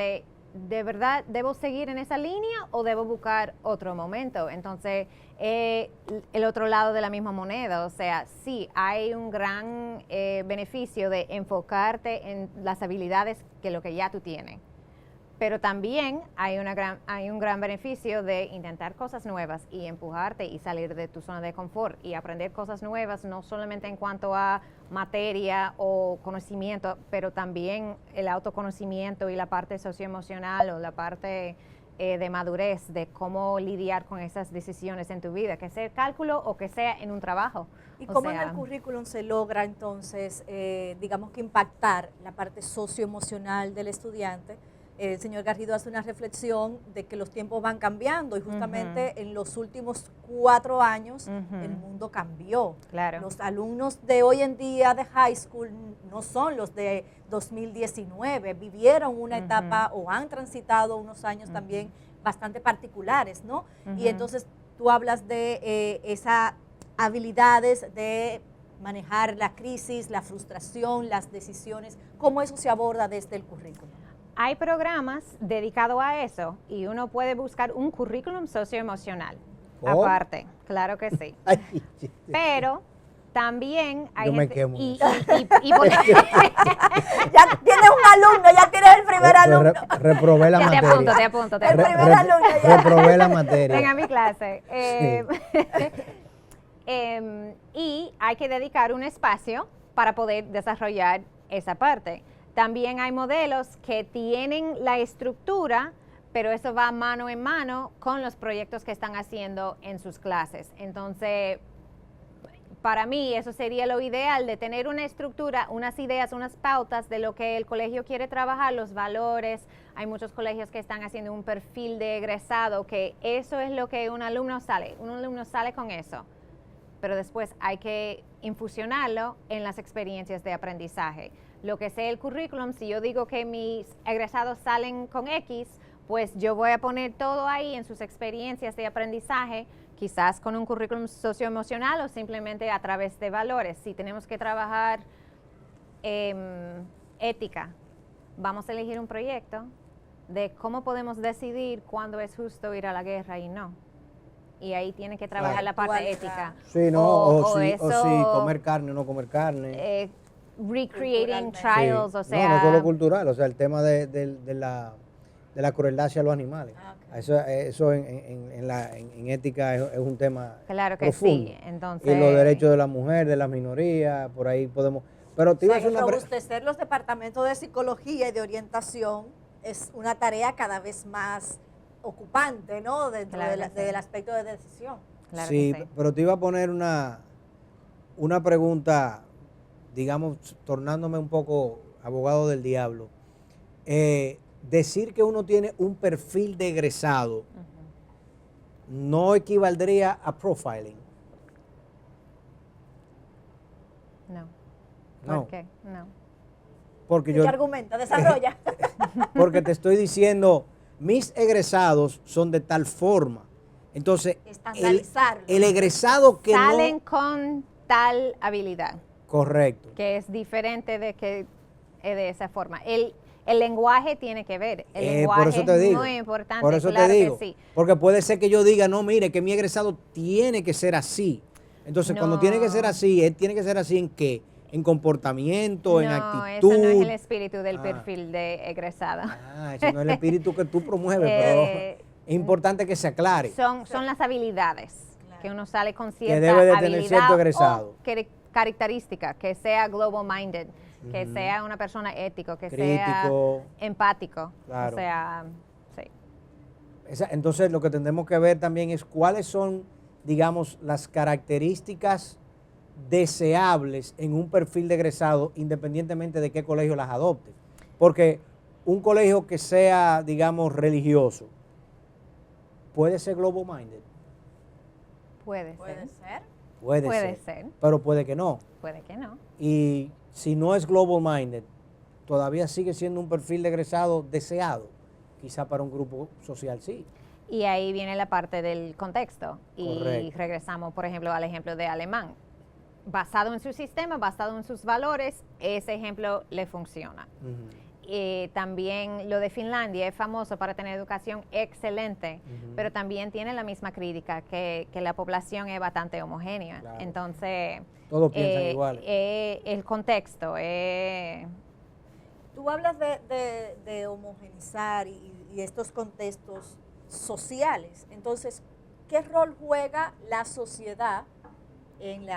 Speaker 8: ¿de verdad debo seguir en esa línea o debo buscar otro momento? Entonces, el otro lado de la misma moneda, o sea, sí, hay un gran beneficio de enfocarte en las habilidades que lo que ya tú tienes, pero también hay un gran beneficio de intentar cosas nuevas y empujarte y salir de tu zona de confort y aprender cosas nuevas, no solamente en cuanto a materia o conocimiento, pero también el autoconocimiento y la parte socioemocional o la parte de madurez de cómo lidiar con esas decisiones en tu vida, que sea cálculo o que sea en un trabajo.
Speaker 1: ¿Y cómo en el currículum se logra entonces, digamos que impactar la parte socioemocional del estudiante? El señor Garrido hace una reflexión de que los tiempos van cambiando y justamente en los últimos 4 años el mundo cambió.
Speaker 8: Claro.
Speaker 1: Los alumnos de hoy en día de high school no son los de 2019, vivieron una etapa o han transitado unos años también bastante particulares, ¿no? Y entonces tú hablas de esas habilidades de manejar la crisis, la frustración, las decisiones, ¿cómo eso se aborda desde el currículum?
Speaker 8: Hay programas dedicados a eso y uno puede buscar un currículum socioemocional aparte, claro que sí. Pero también hay
Speaker 2: Yo
Speaker 8: gente...
Speaker 2: me quemo.
Speaker 8: Y
Speaker 1: Ya tienes un alumno, ya tienes el primer alumno.
Speaker 2: Reprobé la materia.
Speaker 8: Te apunto.
Speaker 1: El primer alumno ya.
Speaker 2: Reprobé la materia.
Speaker 8: Ven a mi clase. Y hay que dedicar un espacio para poder desarrollar esa parte. También hay modelos que tienen la estructura, pero eso va mano en mano con los proyectos que están haciendo en sus clases. Entonces, para mí eso sería lo ideal, de tener una estructura, unas ideas, unas pautas de lo que el colegio quiere trabajar, los valores. Hay muchos colegios que están haciendo un perfil de egresado, que eso es lo que un alumno sale con eso. Pero después hay que infusionarlo en las experiencias de aprendizaje. Lo que sea el currículum, si yo digo que mis egresados salen con X, pues yo voy a poner todo ahí en sus experiencias de aprendizaje, quizás con un currículum socioemocional o simplemente a través de valores. Si tenemos que trabajar ética, vamos a elegir un proyecto de cómo podemos decidir cuándo es justo ir a la guerra y no. Y ahí tiene que trabajar la parte ética.
Speaker 2: Sí, no, o sí, comer carne o no comer carne.
Speaker 8: Recreating trials, o sea...
Speaker 2: No solo cultural, o sea, el tema de la crueldad hacia los animales. Eso en ética es un tema
Speaker 8: claro que
Speaker 2: profundo.
Speaker 8: Sí, entonces...
Speaker 2: Y los derechos de la mujer, de las minorías, por ahí podemos... Pero te iba a hacer una
Speaker 1: robustecer los departamentos de psicología y de orientación es una tarea cada vez más ocupante, ¿no? Dentro
Speaker 8: Claro que sí.
Speaker 1: del aspecto de decisión.
Speaker 8: Claro
Speaker 2: Sí,
Speaker 8: que sí.
Speaker 2: pero te iba a poner una pregunta, digamos, tornándome un poco abogado del diablo. Decir que uno tiene un perfil de egresado no equivaldría a profiling.
Speaker 8: No.
Speaker 2: No.
Speaker 8: ¿Por qué? No.
Speaker 2: Porque
Speaker 1: ¿Qué argumenta? Desarrolla.
Speaker 2: porque te estoy diciendo, mis egresados son de tal forma. Entonces,
Speaker 1: Estandarizarlo.
Speaker 2: el egresado que
Speaker 8: Salen
Speaker 2: no...
Speaker 8: con tal habilidad,
Speaker 2: Correcto.
Speaker 8: que es diferente de esa forma. El lenguaje tiene que ver. El lenguaje
Speaker 2: por eso te
Speaker 8: es
Speaker 2: digo,
Speaker 8: muy importante.
Speaker 2: por eso
Speaker 8: claro
Speaker 2: te digo,
Speaker 8: que sí.
Speaker 2: porque puede ser que yo diga, no, mire, que mi egresado tiene que ser así. Entonces, cuando tiene que ser así, él tiene que ser así ¿en qué? En comportamiento, en actitud.
Speaker 8: Eso no es el espíritu del perfil de egresado.
Speaker 2: Ese no es el espíritu que tú promueves, pero es importante que se aclare.
Speaker 8: Son las habilidades, que uno sale con cierta
Speaker 2: debe de tener
Speaker 8: habilidad
Speaker 2: cierto egresado.
Speaker 8: o característica, que sea global minded, que sea una persona ético, que
Speaker 2: Crítico.
Speaker 8: sea empático.
Speaker 2: Claro.
Speaker 8: O sea, sí.
Speaker 2: Entonces, lo que tendremos que ver también es cuáles son, digamos, las características deseables en un perfil de egresado, independientemente de qué colegio las adopte. Porque un colegio que sea, digamos, religioso, puede ser global minded.
Speaker 8: Puede
Speaker 1: Puede
Speaker 8: ser.
Speaker 1: ser.
Speaker 8: Puede ser.
Speaker 2: Pero puede que no.
Speaker 8: Puede que no.
Speaker 2: Y si no es global minded, todavía sigue siendo un perfil de egresado deseado. Quizá para un grupo social sí.
Speaker 8: Y ahí viene la parte del contexto. Y
Speaker 2: Correcto.
Speaker 8: regresamos, por ejemplo, al ejemplo de alemán. Basado en su sistema, basado en sus valores, ese ejemplo le funciona. También lo de Finlandia es famoso para tener educación excelente, pero también tiene la misma crítica, que la población es bastante homogénea.
Speaker 2: Claro.
Speaker 8: Entonces,
Speaker 2: Todos piensan igual.
Speaker 8: El contexto
Speaker 1: Tú hablas de homogenizar y estos contextos sociales. Entonces, ¿qué rol juega la sociedad en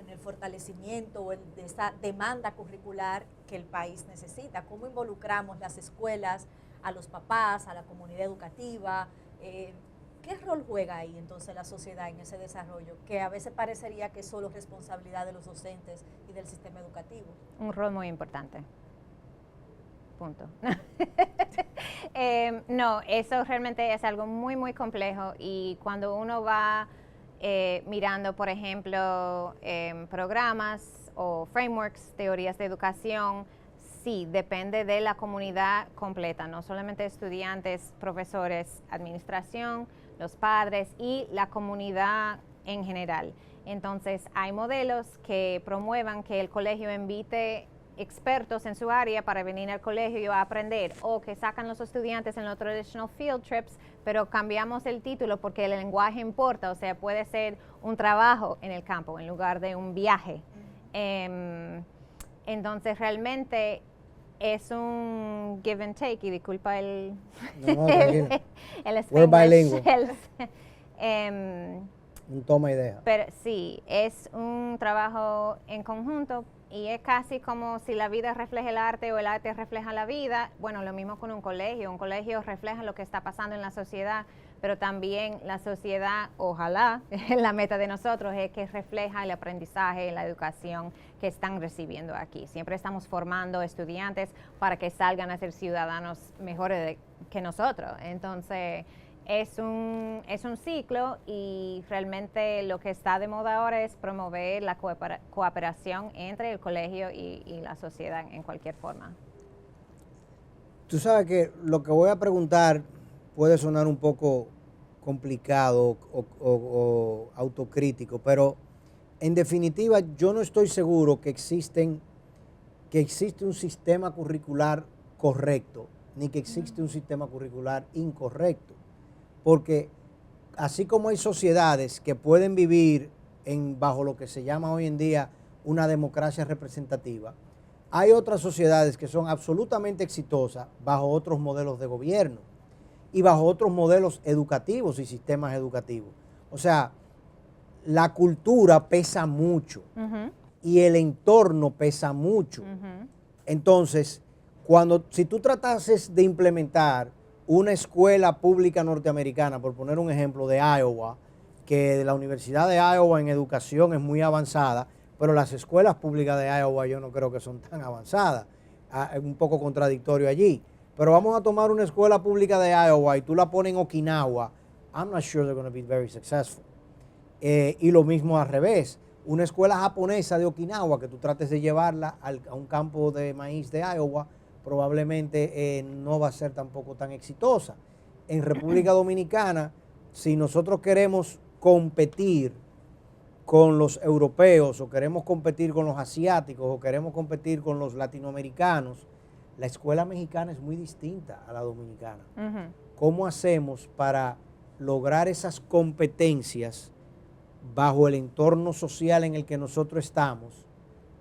Speaker 1: el fortalecimiento de esa demanda curricular que el país necesita? ¿Cómo involucramos las escuelas, a los papás, a la comunidad educativa? ¿Qué rol juega ahí entonces la sociedad en ese desarrollo? Que a veces parecería que es solo responsabilidad de los docentes y del sistema educativo.
Speaker 8: un rol muy importante. Punto. No, eso realmente es algo muy, muy complejo, y cuando uno va mirando, por ejemplo, programas o frameworks, teorías de educación, sí, depende de la comunidad completa, no solamente estudiantes, profesores, administración, los padres y la comunidad en general. Entonces, hay modelos que promuevan que el colegio invite expertos en su área para venir al colegio a aprender, o que sacan los estudiantes en los traditional field trips, pero cambiamos el título porque el lenguaje importa, o sea, puede ser un trabajo en el campo en lugar de un viaje. Entonces, realmente es un give and take, y disculpa el
Speaker 2: We're bilingual.
Speaker 8: el
Speaker 2: Un toma y deja.
Speaker 8: pero sí, es un trabajo en conjunto, y es casi como si la vida refleja el arte o el arte refleja la vida. Bueno, lo mismo con un colegio refleja lo que está pasando en la sociedad, pero también la sociedad, ojalá, la meta de nosotros es que refleja el aprendizaje, la educación que están recibiendo aquí. Siempre estamos formando estudiantes para que salgan a ser ciudadanos mejores que nosotros. Entonces, es un ciclo, y realmente lo que está de moda ahora es promover la cooperación entre el colegio y la sociedad en cualquier forma.
Speaker 2: Tú sabes que lo que voy a preguntar puede sonar un poco complicado o autocrítico, pero en definitiva yo no estoy seguro que existe un sistema curricular correcto, ni que existe un sistema curricular incorrecto. Porque así como hay sociedades que pueden vivir bajo lo que se llama hoy en día una democracia representativa, hay otras sociedades que son absolutamente exitosas bajo otros modelos de gobierno y bajo otros modelos educativos y sistemas educativos. O sea, la cultura pesa mucho y el entorno pesa mucho. Entonces, si tú tratases de implementar una escuela pública norteamericana, por poner un ejemplo, de Iowa, que la Universidad de Iowa en educación es muy avanzada, pero las escuelas públicas de Iowa yo no creo que son tan avanzadas. Es un poco contradictorio allí. Pero vamos a tomar una escuela pública de Iowa y tú la pones en Okinawa, I'm not sure they're going to be very successful. Y lo mismo al revés. Una escuela japonesa de Okinawa que tú trates de llevarla a un campo de maíz de Iowa, probablemente no va a ser tampoco tan exitosa. En República Dominicana, si nosotros queremos competir con los europeos o queremos competir con los asiáticos o queremos competir con los latinoamericanos, la escuela mexicana es muy distinta a la dominicana. ¿Cómo hacemos para lograr esas competencias bajo el entorno social en el que nosotros estamos,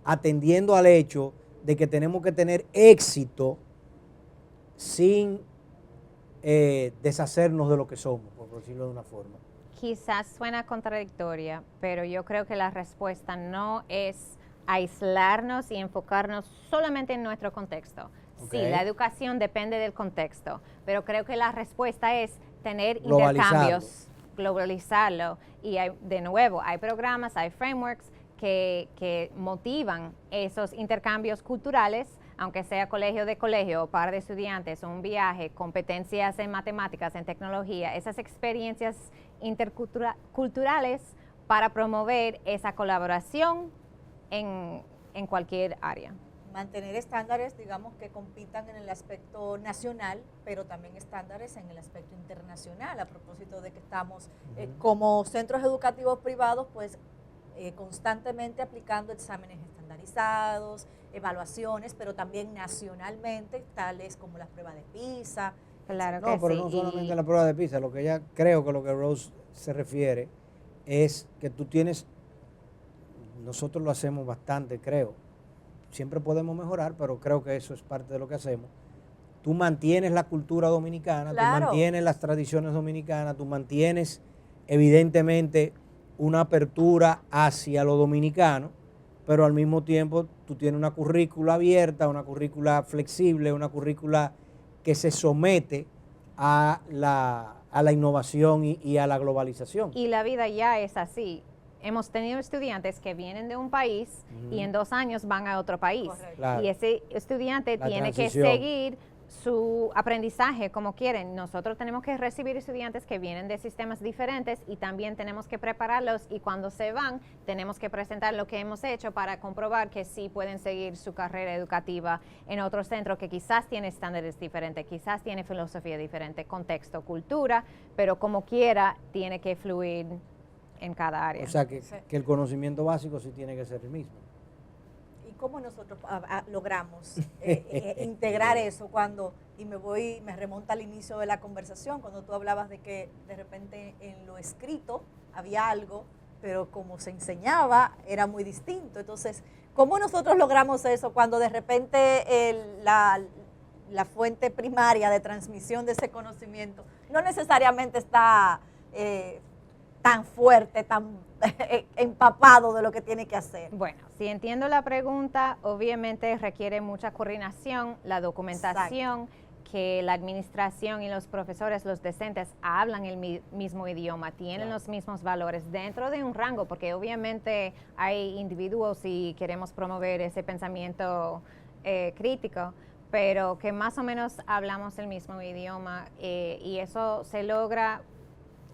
Speaker 2: atendiendo al hecho de que tenemos que tener éxito sin deshacernos de lo que somos, por decirlo de una forma?
Speaker 8: Quizás suena contradictoria, pero yo creo que la respuesta no es aislarnos y enfocarnos solamente en nuestro contexto. Sí, la educación depende del contexto, pero creo que la respuesta es tener intercambios, globalizarlo. Y de nuevo, hay programas, hay frameworks que motivan esos intercambios culturales, aunque sea colegio de colegio, par de estudiantes, un viaje, competencias en matemáticas, en tecnología, esas experiencias interculturales para promover esa colaboración en cualquier área.
Speaker 1: Mantener estándares, digamos, que compitan en el aspecto nacional, pero también estándares en el aspecto internacional, a propósito de que estamos como centros educativos privados, pues constantemente aplicando exámenes estandarizados, evaluaciones, pero también nacionalmente, tales como las pruebas de PISA.
Speaker 8: Claro
Speaker 2: no,
Speaker 8: que
Speaker 2: pero
Speaker 8: sí.
Speaker 2: no solamente la prueba de PISA, lo que creo que lo que Rose se refiere es que tú tienes, nosotros lo hacemos bastante, creo, siempre podemos mejorar, pero creo que eso es parte de lo que hacemos. Tú mantienes la cultura dominicana,
Speaker 1: claro,
Speaker 2: tú mantienes las tradiciones dominicanas, tú mantienes evidentemente una apertura hacia lo dominicano, pero al mismo tiempo tú tienes una currícula abierta, una currícula flexible, una currícula que se somete a la innovación y a la globalización.
Speaker 8: Y la vida ya es así. Hemos tenido estudiantes que vienen de un país y en 2 años van a otro país. Claro. Y ese estudiante tiene que seguir su aprendizaje como quieren. Nosotros tenemos que recibir estudiantes que vienen de sistemas diferentes y también tenemos que prepararlos, y cuando se van tenemos que presentar lo que hemos hecho para comprobar que sí pueden seguir su carrera educativa en otro centro que quizás tiene estándares diferentes, quizás tiene filosofía diferente, contexto, cultura, pero como quiera tiene que fluir en cada área.
Speaker 2: O sea que el conocimiento básico sí tiene que ser el mismo.
Speaker 1: ¿Y cómo nosotros logramos integrar eso y me remonta al inicio de la conversación, cuando tú hablabas de que de repente en lo escrito había algo, pero como se enseñaba era muy distinto? Entonces, ¿cómo nosotros logramos eso cuando de repente la fuente primaria de transmisión de ese conocimiento no necesariamente está tan fuerte, tan empapado de lo que tiene que hacer?
Speaker 8: Bueno, si entiendo la pregunta, obviamente requiere mucha coordinación, la documentación, que la administración y los profesores, los docentes hablan el mismo idioma, tienen los mismos valores dentro de un rango, porque obviamente hay individuos y queremos promover ese pensamiento crítico, pero que más o menos hablamos el mismo idioma, y eso se logra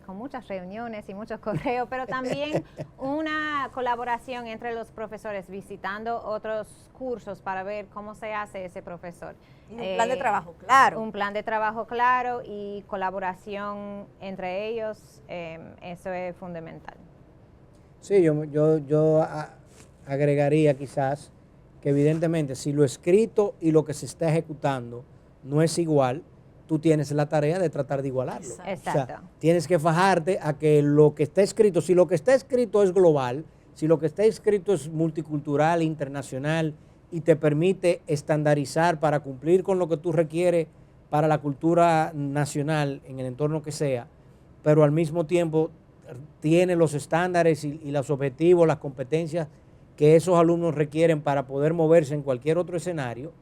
Speaker 8: con muchas reuniones y muchos correos, pero también una colaboración entre los profesores, visitando otros cursos para ver cómo se hace ese profesor.
Speaker 1: Y un plan de trabajo claro.
Speaker 8: Un plan de trabajo claro y colaboración entre ellos, eso es fundamental.
Speaker 2: Sí, yo agregaría quizás que evidentemente si lo escrito y lo que se está ejecutando no es igual, tú tienes la tarea de tratar de igualarlo.
Speaker 8: Exacto.
Speaker 2: O sea, tienes que fajarte a que lo que está escrito, si lo que está escrito es global, si lo que está escrito es multicultural, internacional, y te permite estandarizar para cumplir con lo que tú requieres para la cultura nacional en el entorno que sea, pero al mismo tiempo tiene los estándares y los objetivos, las competencias que esos alumnos requieren para poder moverse en cualquier otro escenario.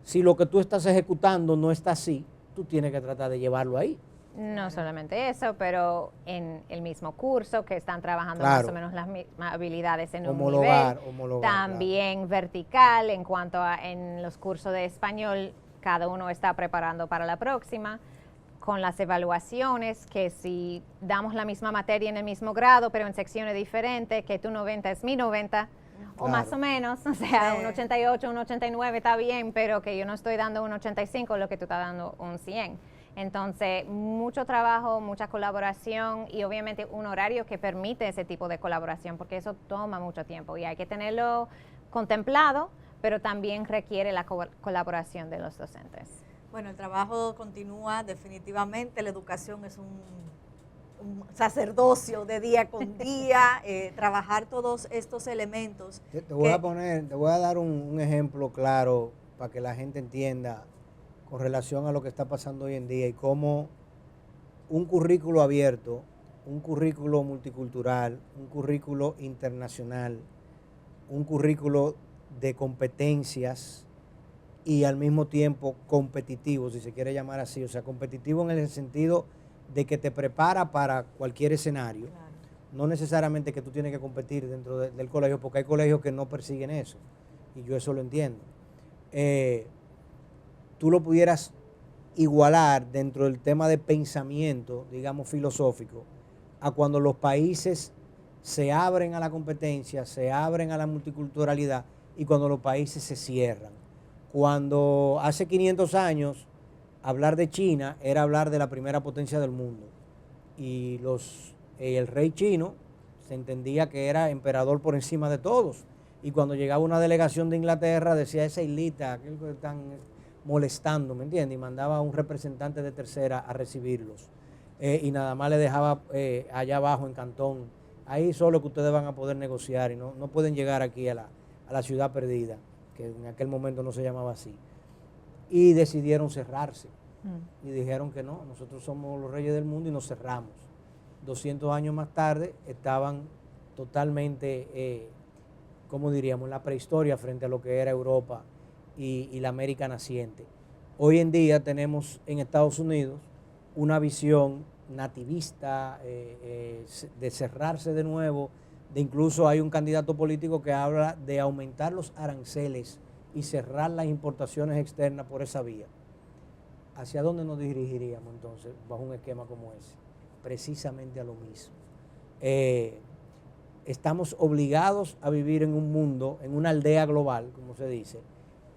Speaker 2: Si lo que tú estás ejecutando no está así, tú tienes que tratar de llevarlo ahí.
Speaker 8: No solamente eso, pero en el mismo curso que están trabajando
Speaker 2: Claro.
Speaker 8: más o menos las mismas habilidades en
Speaker 2: Homologar,
Speaker 8: un nivel.
Speaker 2: homologar,
Speaker 8: También vertical en cuanto a en los cursos de español, cada uno está preparando para la próxima, con las evaluaciones, que si damos la misma materia en el mismo grado, pero en secciones diferentes, que tu 90 es mi 90, o
Speaker 2: Claro.
Speaker 8: más o menos, o sea,
Speaker 1: Sí.
Speaker 8: un 88, un 89 está bien, pero que yo no estoy dando un 85, lo que tú estás dando un 100. Entonces, mucho trabajo, mucha colaboración y obviamente un horario que permite ese tipo de colaboración, porque eso toma mucho tiempo y hay que tenerlo contemplado, pero también requiere la colaboración de los docentes.
Speaker 1: Bueno, el trabajo continúa definitivamente, la educación es un sacerdocio de día con día, trabajar todos estos elementos.
Speaker 2: Te voy a dar un ejemplo claro para que la gente entienda con relación a lo que está pasando hoy en día y cómo un currículo abierto, un currículo multicultural, un currículo internacional, un currículo de competencias y al mismo tiempo competitivo, si se quiere llamar así, o sea, competitivo en el sentido de que te prepara para cualquier escenario.
Speaker 1: Claro.
Speaker 2: No necesariamente que tú tienes que competir dentro del colegio, porque hay colegios que no persiguen eso, y yo eso lo entiendo. Tú lo pudieras igualar dentro del tema de pensamiento, digamos, filosófico, a cuando los países se abren a la competencia, se abren a la multiculturalidad, y cuando los países se cierran. Cuando hace 500 años hablar de China era hablar de la primera potencia del mundo, y el rey chino se entendía que era emperador por encima de todos, y cuando llegaba una delegación de Inglaterra decía esa islita, aquel que están molestando, ¿me entiendes? Y mandaba a un representante de tercera a recibirlos, y nada más le dejaba allá abajo en Cantón, ahí solo que ustedes van a poder negociar y no pueden llegar aquí a la ciudad perdida, que en aquel momento no se llamaba así. Y decidieron cerrarse. Y dijeron que no, nosotros somos los reyes del mundo y nos cerramos. 200 años más tarde estaban totalmente, ¿cómo diríamos?, en la prehistoria frente a lo que era Europa y la América naciente. Hoy en día tenemos en Estados Unidos una visión nativista, de cerrarse de nuevo, de incluso hay un candidato político que habla de aumentar los aranceles y cerrar las importaciones externas por esa vía. ¿Hacia dónde nos dirigiríamos entonces bajo un esquema como ese? Precisamente a lo mismo. Estamos obligados a vivir en un mundo, en una aldea global, como se dice,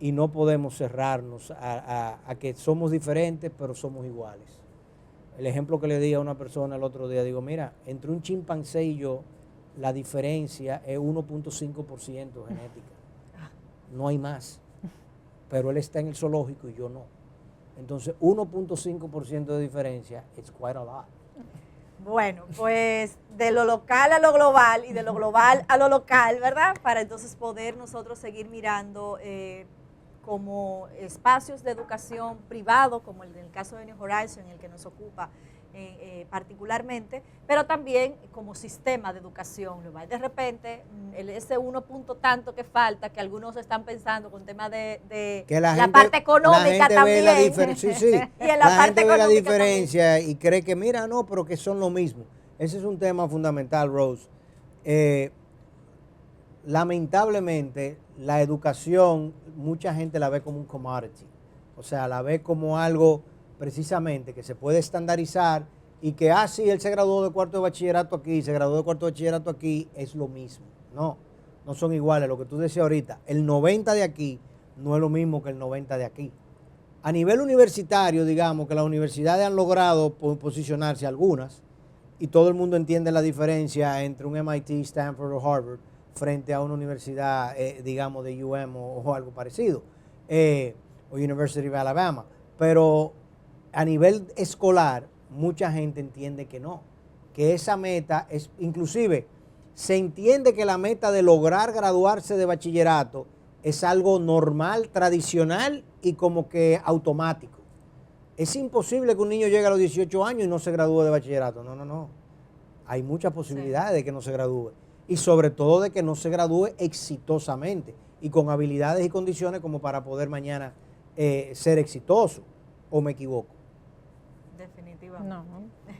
Speaker 2: y no podemos cerrarnos a que somos diferentes, pero somos iguales. El ejemplo que le di a una persona el otro día, digo, mira, entre un chimpancé y yo, la diferencia es 1.5% genética. No hay más. Pero él está en el zoológico y yo no. Entonces, 1.5% de diferencia, it's quite a lot.
Speaker 1: Bueno, pues de lo local a lo global y de lo global a lo local, ¿verdad? Para entonces poder nosotros seguir mirando como espacios de educación privado, como en el caso de New Horizons, en el que nos ocupa particularmente, pero también como sistema de educación global. De repente, ese 1 punto tanto que falta, que algunos están pensando con tema de
Speaker 2: que
Speaker 1: la
Speaker 2: gente,
Speaker 1: parte económica también.
Speaker 2: Sí, sí.
Speaker 1: Y en
Speaker 2: la
Speaker 1: parte
Speaker 2: gente ve la
Speaker 1: económica
Speaker 2: diferencia
Speaker 1: también.
Speaker 2: y cree que, mira, no, pero que son lo mismo. Ese es un tema fundamental, Rose. Lamentablemente, la educación, mucha gente la ve como un commodity. O sea, la ve como algo precisamente que se puede estandarizar y que, sí, él se graduó de cuarto de bachillerato aquí, se graduó de cuarto de bachillerato aquí, es lo mismo. No son iguales. Lo que tú decías ahorita, el 90 de aquí no es lo mismo que el 90 de aquí. A nivel universitario, digamos que las universidades han logrado posicionarse algunas, y todo el mundo entiende la diferencia entre un MIT, Stanford o Harvard frente a una universidad, digamos, de UM o algo parecido, o University of Alabama. Pero a nivel escolar, mucha gente entiende que no, que esa meta es, inclusive, se entiende que la meta de lograr graduarse de bachillerato es algo normal, tradicional y como que automático. Es imposible que un niño llegue a los 18 años y no se gradúe de bachillerato. No. Hay muchas posibilidades de que no se gradúe. Y sobre todo de que no se gradúe exitosamente y con habilidades y condiciones como para poder mañana ser exitoso. ¿O me equivoco?
Speaker 1: Definitivamente.
Speaker 8: No,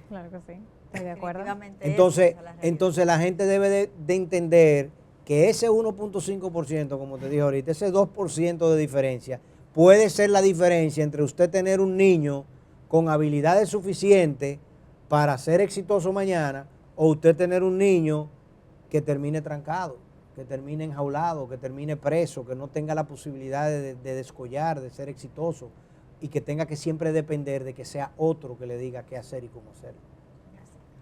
Speaker 8: claro que sí, estoy de acuerdo.
Speaker 1: Definitivamente
Speaker 2: Entonces,
Speaker 1: esa es la realidad.
Speaker 2: entonces la gente debe de entender que ese 1.5%, como te dije ahorita, ese 2% de diferencia, puede ser la diferencia entre usted tener un niño con habilidades suficientes para ser exitoso mañana o usted tener un niño que termine trancado, que termine enjaulado, que termine preso, que no tenga la posibilidad de descollar, de ser exitoso y que tenga que siempre depender de que sea otro que le diga qué hacer y cómo hacerlo.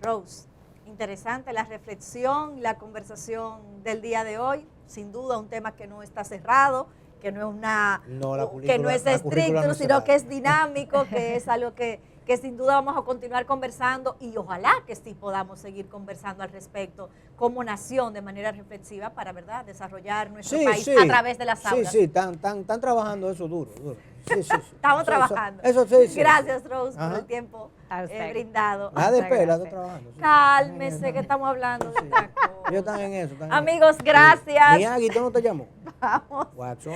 Speaker 1: Rose, interesante la reflexión, la conversación del día de hoy. Sin duda un tema que no está cerrado, que no es que no es estricto, sino que es dinámico, que es algo que sin duda vamos a continuar conversando y ojalá que sí podamos seguir conversando al respecto como nación de manera reflexiva para, ¿verdad?, desarrollar nuestro país a través de las aulas.
Speaker 2: Sí, están trabajando eso duro. Sí.
Speaker 1: Estamos trabajando.
Speaker 2: Eso sí.
Speaker 1: Gracias, Rose,
Speaker 2: Ajá.
Speaker 1: por el tiempo
Speaker 8: A usted.
Speaker 1: brindado.
Speaker 2: Nada de pela,
Speaker 8: gracias.
Speaker 2: está trabajando. Sí.
Speaker 1: Cálmese, que estamos hablando de otra cosa.
Speaker 2: Ellos están en eso.
Speaker 1: Amigos, gracias.
Speaker 2: Miyagi, ¿tú no te llamó?
Speaker 1: Vamos.
Speaker 2: Watson.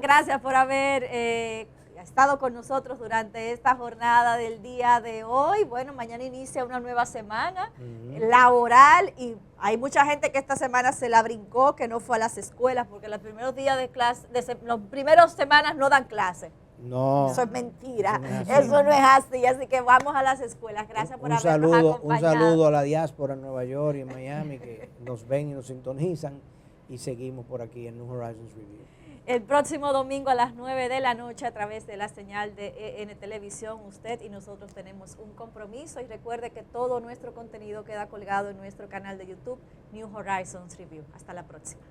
Speaker 1: Gracias por haber estado con nosotros durante esta jornada del día de hoy. Bueno, mañana inicia una nueva semana laboral y hay mucha gente que esta semana se la brincó, que no fue a las escuelas, porque los primeros días de clase, los primeros semanas no dan clase.
Speaker 2: No.
Speaker 1: Eso es mentira.
Speaker 2: Eso no es así.
Speaker 1: Así que vamos a las escuelas. Gracias por habernos acompañado.
Speaker 2: Un saludo a la diáspora en Nueva York y en Miami que nos ven y nos sintonizan y seguimos por aquí en New Horizons Review.
Speaker 1: El próximo domingo a las 9 de la noche a través de la señal de EN Televisión, usted y nosotros tenemos un compromiso y recuerde que todo nuestro contenido queda colgado en nuestro canal de YouTube New Horizons Review. Hasta la próxima.